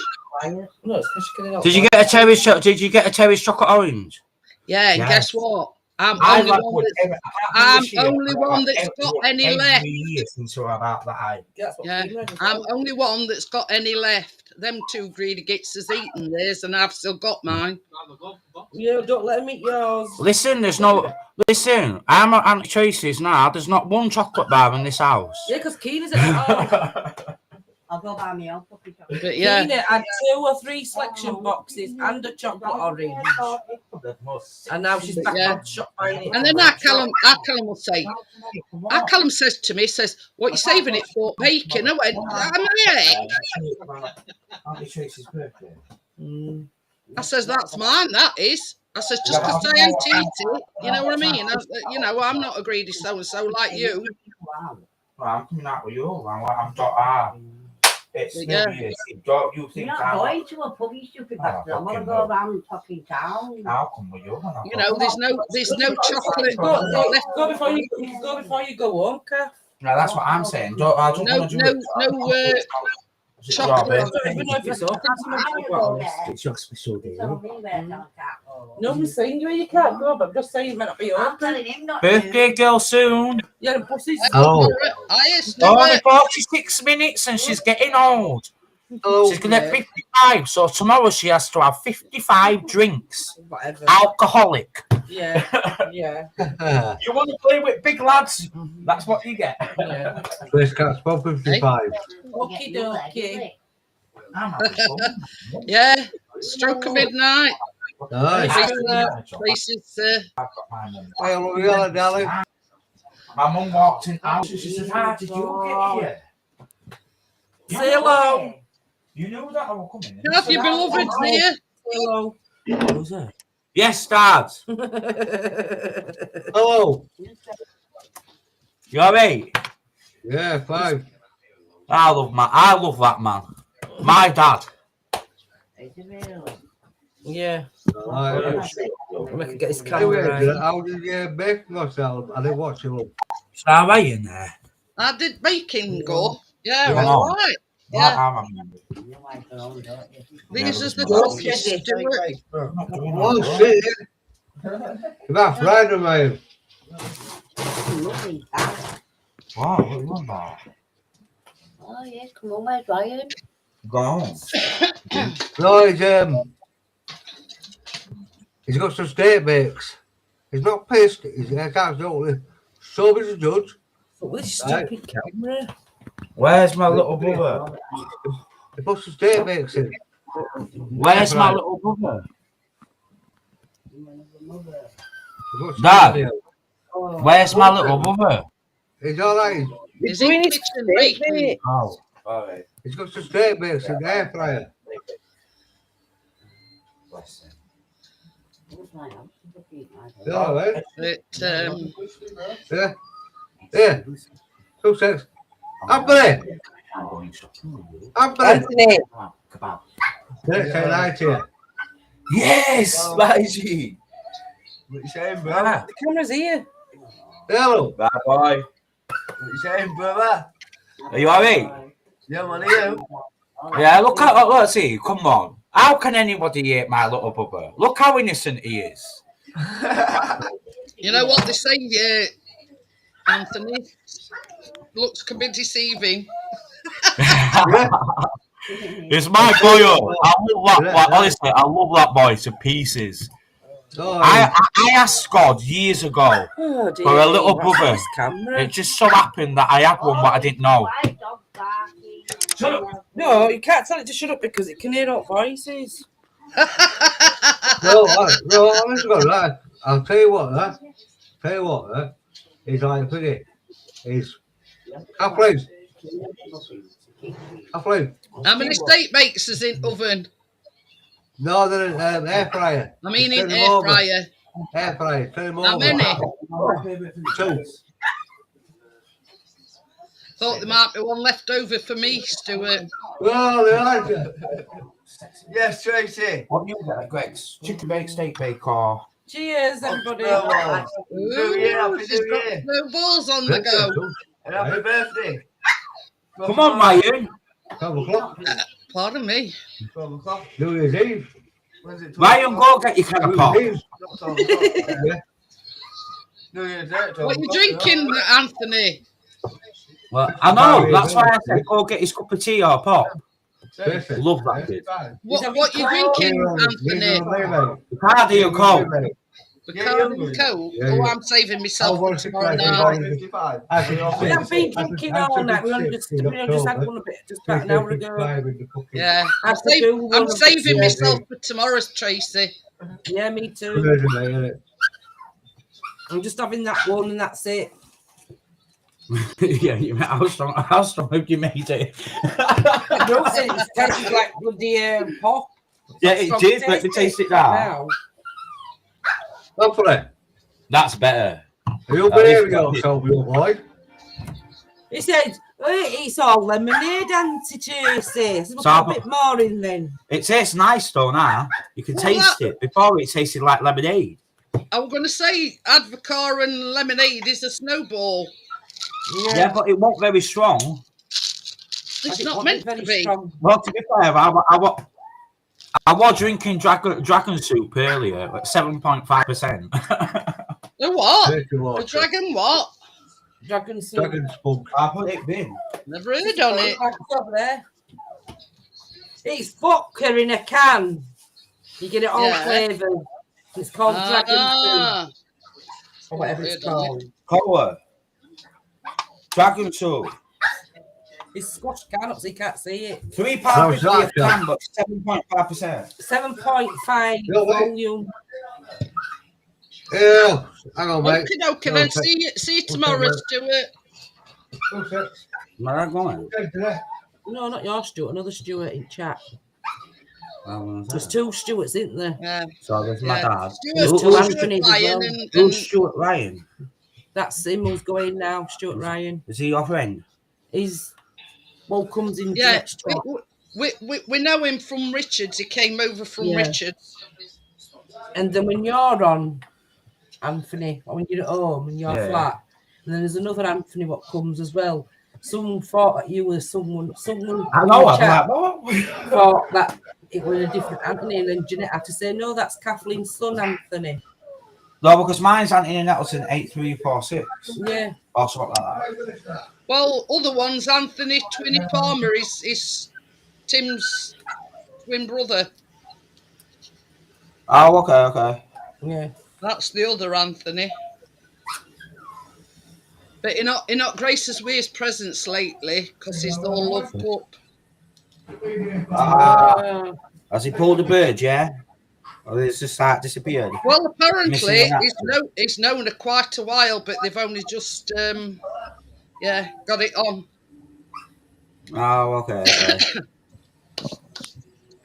Did you get a terry's chocolate orange?
Yeah, and guess what? I'm only one that's got any left. Yeah, I'm only one that's got any left. Them two greedy gits has eaten theirs, and I've still got mine.
You don't let them eat yours.
Listen, I'm at Aunt Tracy's now. There's not one chocolate bar in this house.
Yeah, because Keena's at home.
I'll go buy me own cookie chocolate.
But yeah,
Keena had 2 or 3 selection boxes and a chocolate orange. And now she's back on shop buying it.
and then Callum will say, Callum says to me, "What you saving it for? Bacon?" I went, "I'm
Aunt Tracy's birthday.
I says, "That's mine. That is." I says, "Just because I ain't eat it, you know what I mean? I'm not a greedy so and so like you."
Well, I'm coming out with you. I'm it's
Yeah.
Don't you think
You're not going to a pub, you stupid bastard. I want to go around fucking town.
I'll come with you.
There's no chocolate left.
Go before you go home, Kath.
No, that's what I'm saying. I don't want to do it.
Chocolate.
It's your special day.
No one's saying you can't go, but I'm just saying it might not be
I'm
open.
telling him not
Birthday girl soon.
Yeah, the pussy's
Oh.
Highest
Only 46 minutes and she's getting old. She's going to get 55, so tomorrow she has to have 55 drinks.
whatever.
Alcoholic.
Yeah, yeah.
You want to play with big lads? That's what you get.
Yeah.
This cat's 55.
Okie dokie.
Yeah, stroke of midnight.
Nice.
Places.
Hey, love you, darling.
My mum walked in house and she said, "How did you get here?"
Say hello.
You knew that I was coming.
Have your beloved here?
Hello.
Who's that? Yes, Dad.
Hello.
You alright?
Yeah, fine.
I love that man. My dad.
Yeah.
Right.
We can get his
Anyway,
camera right.
how did you make myself? I didn't watch it.
Is that right in there?
I did baking go. Yeah,
Yeah.
all right. Yeah. These are the cookies, Stuart.
Oh, shit. That's right, man.
Wow, what you want about?
Oh, yes, come on, where's Ryan?
Go on.
No, he's got some steak bakes. He's not pissed. He's absolutely sober as a judge.
But with this stupid camera.
Where's my little brother?
He put some steak bakes in.
Where's my little brother?
Dad.
Where's my little brother?
He's all right.
Is it kitchen baking?
Oh, all right.
He's got some steak bakes in the air fryer.
Bless him.
You all right?
It,
Yeah. 2 seconds. Anthony! Anthony!
Anthony,
Let's say hi to you.
Yes, Maggie. What you saying, brother?
the camera's here.
Hello.
Bye, boy. What you saying, brother? Are you alright? Yeah, man, are you? Yeah, let's see. Come on. How can anybody hate my little brother? Look how innocent he is.
you know what they say, Anthony? Looks can be deceiving.
It's my boy. I love that. Honestly, I love that boy to pieces.
Oh,
I asked God years ago
Oh, dear.
for a little
What's
brother.
this camera?
It just so happened that I had one, but I didn't know.
Shut up. No, you can't tell it to shut up because it can hear our voices.
no, honestly, right. I'll tell you what, he's like pretty. He's Kathleen.
How many steak bakes is in oven?
No, they're in air fryer.
I mean
Turn
in
them
air
over.
fryer.
Air fryer, turn them
How
over.
many?
2.
Thought there might be one left over for me, Stuart.
Well, they like it.
Yes, Tracy. What do you get, Greg's? Chicken bake, steak bake, or?
Cheers, everybody.
Ooh, she's got snowballs on the go.
And happy birthday. Come on, Ryan.
12 o'clock.
Pardon me.
12 o'clock.
New Year's Eve.
Ryan, go get your can of pop.
Yeah.
What are you drinking, Anthony?
Well, I know, that's why I said go get his cup of tea or pop.
Perfect.
Love that kid.
What you drinking, Anthony?
Bacardi or Coke?
Bacardi and Coke?
Yeah,
Oh,
yeah.
I'm saving myself
Oh,
for tomorrow night.
We have been drinking all night. We only just had one a bit just about an hour ago.
Yeah,
I have to do one
I'm
of
saving
it,
myself for tomorrow's, Tracy.
Yeah, me too. I'm just having that one and that's it.
Yeah, how strong have you made it?
Rose said it tasted like bloody pop.
Yeah, it did. Let me taste it now.
Hopefully.
That's better.
You'll behave yourself, little boy.
He said, it's all lemonade, Auntie Tracy. So we'll put a bit more in then.
It tastes nice though now. You can taste it. Before it tasted like lemonade.
I was going to say Advocaat and lemonade is a snowball.
Yeah, but it wasn't very strong.
It's not meant to be.
Strong.
Well, to be fair, I was drinking dragon soup earlier at 7.5%.
The what? The dragon what?
Dragon soup.
Dragon spunk.
I put it in.
Never heard on it.
Over there. It's vodka in a can. You get it all flavoured. It's called dragon soup. Or whatever it's called.
Colour. Dragon soup.
It's squashed can up so you can't see it.
£3.50 a can, but 7.5%.
7.5 volume.
Yeah, hang on, mate.
Okay, then see you tomorrow, Stuart.
Where am I going?
No, not your Stuart, another Stuart in chat. There's 2 Stuarts, isn't there?
Yeah.
So there's my dad.
There's 2 Anthony's as well.
Who's Stuart Ryan?
That's him who's going now, Stuart Ryan.
Is he your friend?
He's comes in
next talk. We know him from Richards. He came over from Richards.
And then when you're on, Anthony, or when you're at home in your flat, and then there's another Anthony what comes as well. Someone thought that you were someone. I know. I'm like, thought that it was a different Anthony, and then Jeanette had to say, "No, that's Kathleen's son, Anthony."
No, because mine's Anthony Nettleton 8346.
Yeah.
Or something like that.
Well, other ones, Anthony Twinny Palmer is Tim's twin brother.
Oh, okay.
Yeah.
That's the other Anthony. But you're not gracious with his presents lately because he's all loved up.
Has he pulled a bird, yeah? Or is this like disappeared?
Well, apparently he's known her quite a while, but they've only just got it on.
Oh, okay.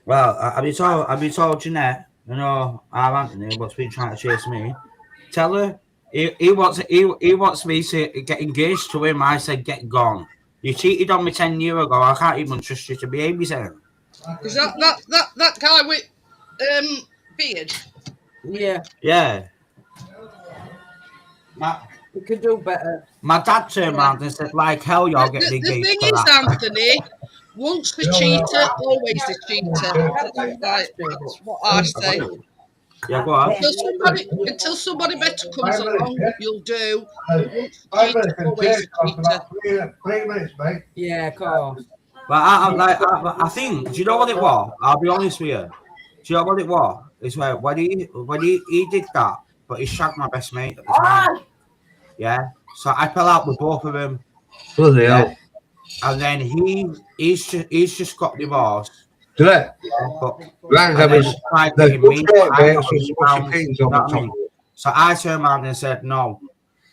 Well, have you told Jeanette, you know, our Anthony, what's been trying to chase me? Tell her he wants me to get engaged to him. I said, get gone. You cheated on me 10 years ago. I can't even trust you to be babysitting.
Is that guy with beard?
Yeah,
Yeah.
you could do better.
My dad turned around and said, like hell, you're getting
The
engaged
thing
to
is,
that.
Anthony, once the cheater, always the cheater. That's what I say.
Yeah, go on.
Until somebody better comes along, you'll do. But once the
5
cheater,
minutes and
always
change
the
costs
cheater.
about 3 minutes, mate.
Yeah, of course.
But I think, do you know what it was? I'll be honest with you. Do you know what it was? It's where when he did that, but he shagged my best mate at the time. Yeah. So I fell out with both of them.
Bloody hell.
And then he's just got divorced.
Jeanette,
But
Ryan's
and
having
then tried
the
getting me.
good
I
bits
got
and
me
smushy
round,
peas
you
on
know
the
what I
top.
mean? So I turned around and said no.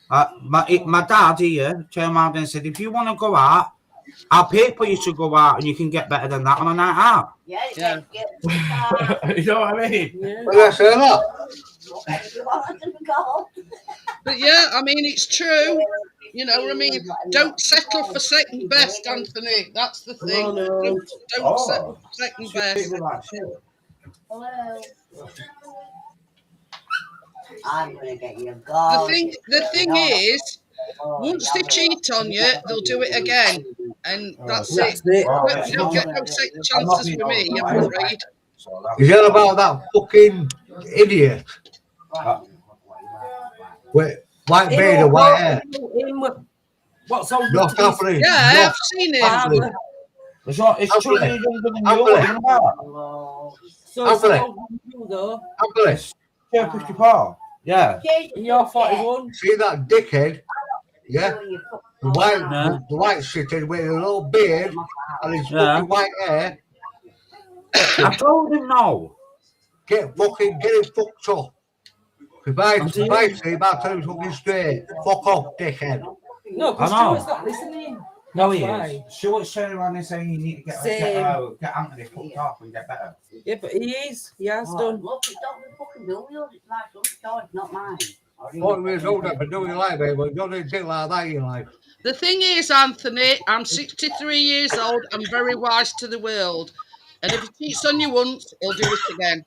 My dad here turned around and said, if you want to go out, I'll pay for you to go out and you can get better than that on a night out.
Yeah.
You know what I mean?
Yeah.
What did I say that?
But yeah, I mean, it's true. You know what I mean? Don't settle for second best, Anthony. That's the thing.
Oh, no.
Don't settle for second best.
Hello. I'm gonna get you a god.
The thing is, once they cheat on you, they'll do it again, and that's it.
That's it.
You don't get no second chances with me, I'm afraid.
Is it about that fucking idiot? With white beard and white hair.
What's on
Not happening.
Yeah, I've seen it.
Happening.
It's 2 years younger than you. What are you about?
So it's older than you, though.
Happening.
Yeah, 54. Yeah.
And you're 41.
See that dickhead? Yeah? The white shitted with a little beard and his fucking white hair.
I told him no.
Get him fucked up. If I see him, I'll tell him fucking straight. Fuck off, dickhead.
No, because Stuart's not listening.
No, he
Why?
is. Stuart's turning around and saying you need to get Anthony fucked off and get better.
Yeah, but he is. He has done.
Look, it's not the fucking bill wheels. It's my son's toy, not mine.
40 years old, I've been doing life, but you don't do anything like that in your life.
The thing is, Anthony, I'm 63 years old. I'm very wise to the world. And if he cheats on you once, he'll do it again.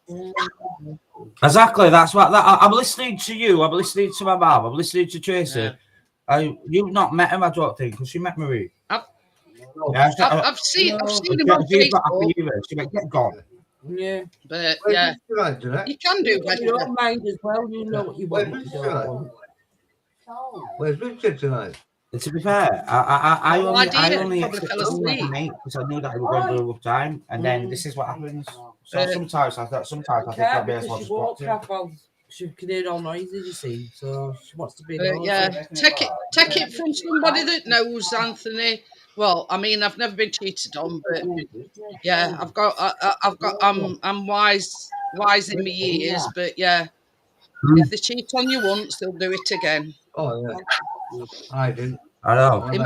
Exactly. That's what. I'm listening to you. I'm listening to my mum. I'm listening to Tracy. You've not met him, I don't think, because you met Marie.
I've seen him on Facebook.
She went, get gone.
Yeah.
But yeah, you can do better.
You don't mind as well. You know what you want. What you don't want.
Where's Richard tonight?
To be fair, I only
probably
accepted
fell
it
asleep.
with my mate because I knew that we were going through a rough time, and then this is what happens. So sometimes I think I'll be able to
She
spot
walks off while she can hear all noises, you see. So she wants to be.
Yeah, take it from somebody that knows, Anthony. Well, I mean, I've never been cheated on, but yeah, I'm wise in my years, but yeah, if they cheat on you once, they'll do it again.
Oh yeah, I didn't.
I know.
They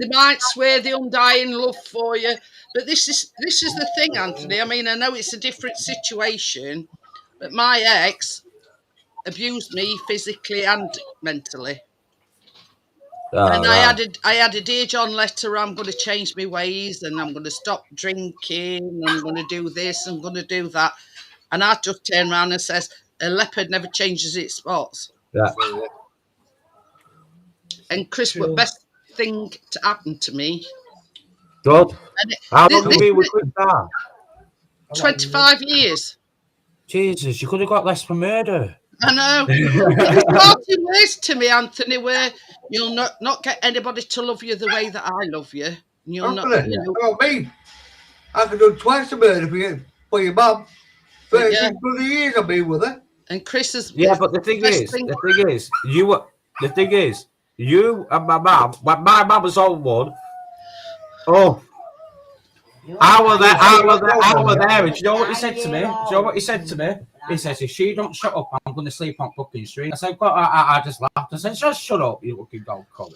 might swear the undying love for you, but this is the thing, Anthony. I mean, I know it's a different situation, but my ex abused me physically and mentally. And I had a Dear John letter. I'm going to change my ways, and I'm going to stop drinking. I'm going to do this. I'm going to do that. And I just turn around and says, a leopard never changes its spots.
Yeah.
And Chris, what best thing to happen to me?
Good. How long have you been with Chris now?
25 years.
Jesus, you could have got less for murder.
I know. There's parting ways to me, Anthony, where you'll not get anybody to love you the way that I love you. And you'll not. You know,
I mean, I could do twice the murder for your mum. 36 bloody years I've been with her.
And Chris is.
Yeah, but the thing is, you and my mum. When my mum was on one, I were there. And do you know what he said to me? He says, if she don't shut up, I'm going to sleep on fucking street. I said, I just laughed. I said, just shut up, you fucking dog cunt.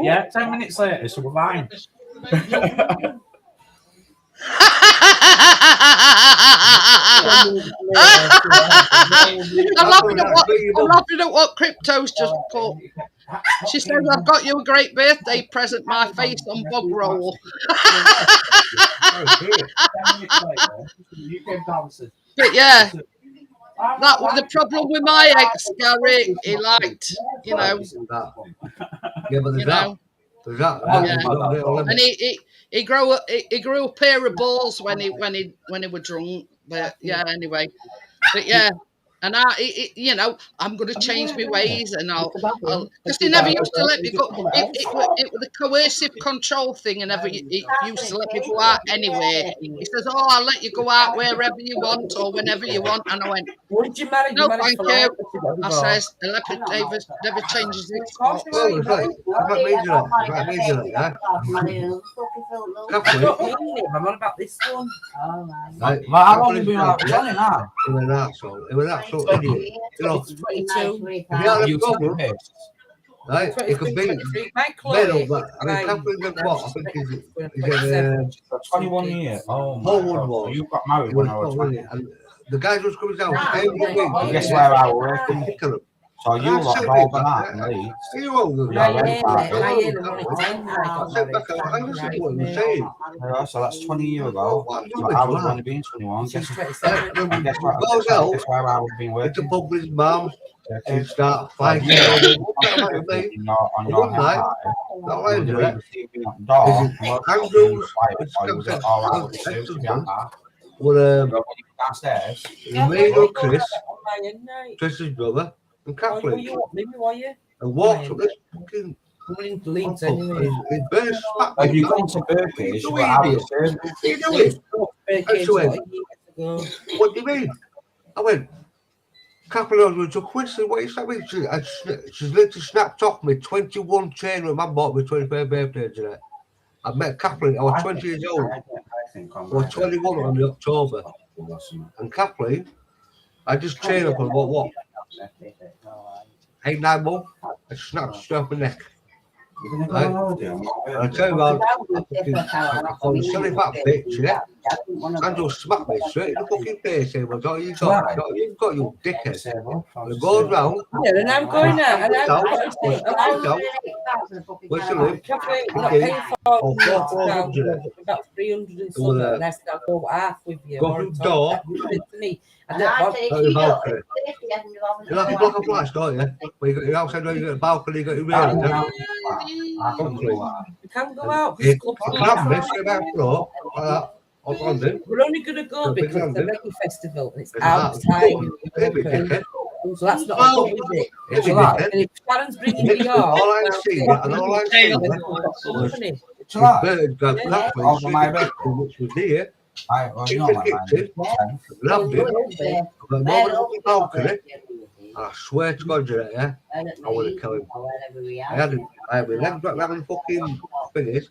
Yeah, 10 minutes later, so we're fine.
I'm laughing at what Crypto's just put. She says, I've got you a great birthday present, my face on bog roll. But yeah, that was the problem with my ex, Gary. He liked, you know.
Yeah, but there's that. There's that.
Yeah. And he grew a pair of balls when he were drunk. But yeah, anyway. But yeah. And you know, I'm going to change my ways, and I'll because he never used to let me go. It was the coercive control thing, and he used to let me go out anyway. He says, "Oh, I'll let you go out wherever you want or whenever you want," and I went,
Once you married,
"No, thank you." I says, "The leopard never changes its spots."
Well, it's like me, yeah.
I'm on about this one.
Right.
How long have you been out with Johnny now?
It was an arsehole. It was an absolute idiot. You know,
22.
if you had a problem, right, it could be better, but I mean, Catherine did what? I think he's
21 years. Oh, my
Hollywood
God.
was.
So you got married when I was 20.
And the guy was coming down every week.
Guess where I was working? So you lot have all been out in Leeds.
You all know
I
sit back and listen to what he was saying.
So that's 20 years ago. So I was only being 21. Guess where I would have been
It's a
working?
pub with his mum. And start fighting.
On your
night. Not allowed to do it. Andrews. Well,
downstairs.
me or Chris, Chris's brother, and Kathleen, and walked up this fucking
Leeds
pub,
anyway.
and he burst back.
If you come to Burkish,
You
what I would
idiot.
say,
What are you doing? What do you mean? I went, Kathleen was a coincidence. What is that mean? She's literally snapped off me 21 chain when man bought me 23rd birthday, Jeanette. I met Kathleen, I was 20 years old. I was 21 on the October. And Kathleen, I just chained up on about what? 8, 9 months. I snapped straight off my neck. Right? And I turned around, I called the silly fat bitch, yeah? Andrew smacked me straight in the fucking face, saying, well, don't you got, you dickhead. And it goes round.
Yeah, and I'm going out, and I'm
Where's the live?
about 300 and something, and I said, I'll go half with you.
Go through the door.
I don't want
the balcony. You like a block of flats, don't you? Well, you're outside when you got a balcony, you got your railing.
We can't go out.
I can have this, about floor, like that, on London.
We're only going to go because it's a reggae festival and it's outside. So that's not a pub, is it? And if Sharon's bringing me yours,
all I'm seeing which was here. In the kitchen, loved it. But no balcony. I swear to God, yeah, I would have killed him. I had 11 fucking thingies.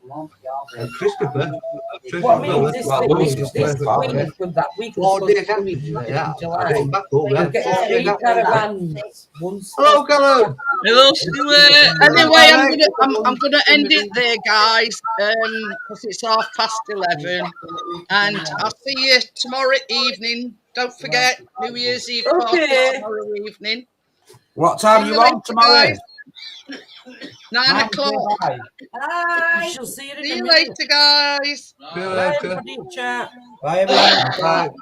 And Christopher,
what I mean is this week, that week
4 days after, yeah, I get him back over.
We'll get 3 caravans.
Hello, Callum.
Hello, Stuart. Anyway, I'm gonna end it there, guys, because it's 11:30, and I'll see you tomorrow evening. Don't forget New Year's Eve party tomorrow evening.
What time you on tomorrow?
9 o'clock.
Bye. She'll see you in
See you later, guys.
See you later.
Chat.
Bye, everyone.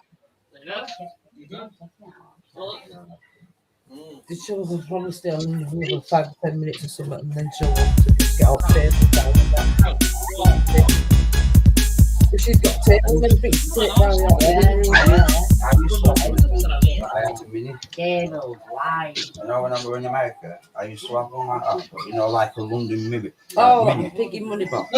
The show will probably stay on another 5 to 10 minutes or something, and then she'll want to just get off table down. If she's got tables, then fix the table down.
You know, when I was in America, I used to have one like that, you know, like a London Mini.
Oh, like a piggy money box.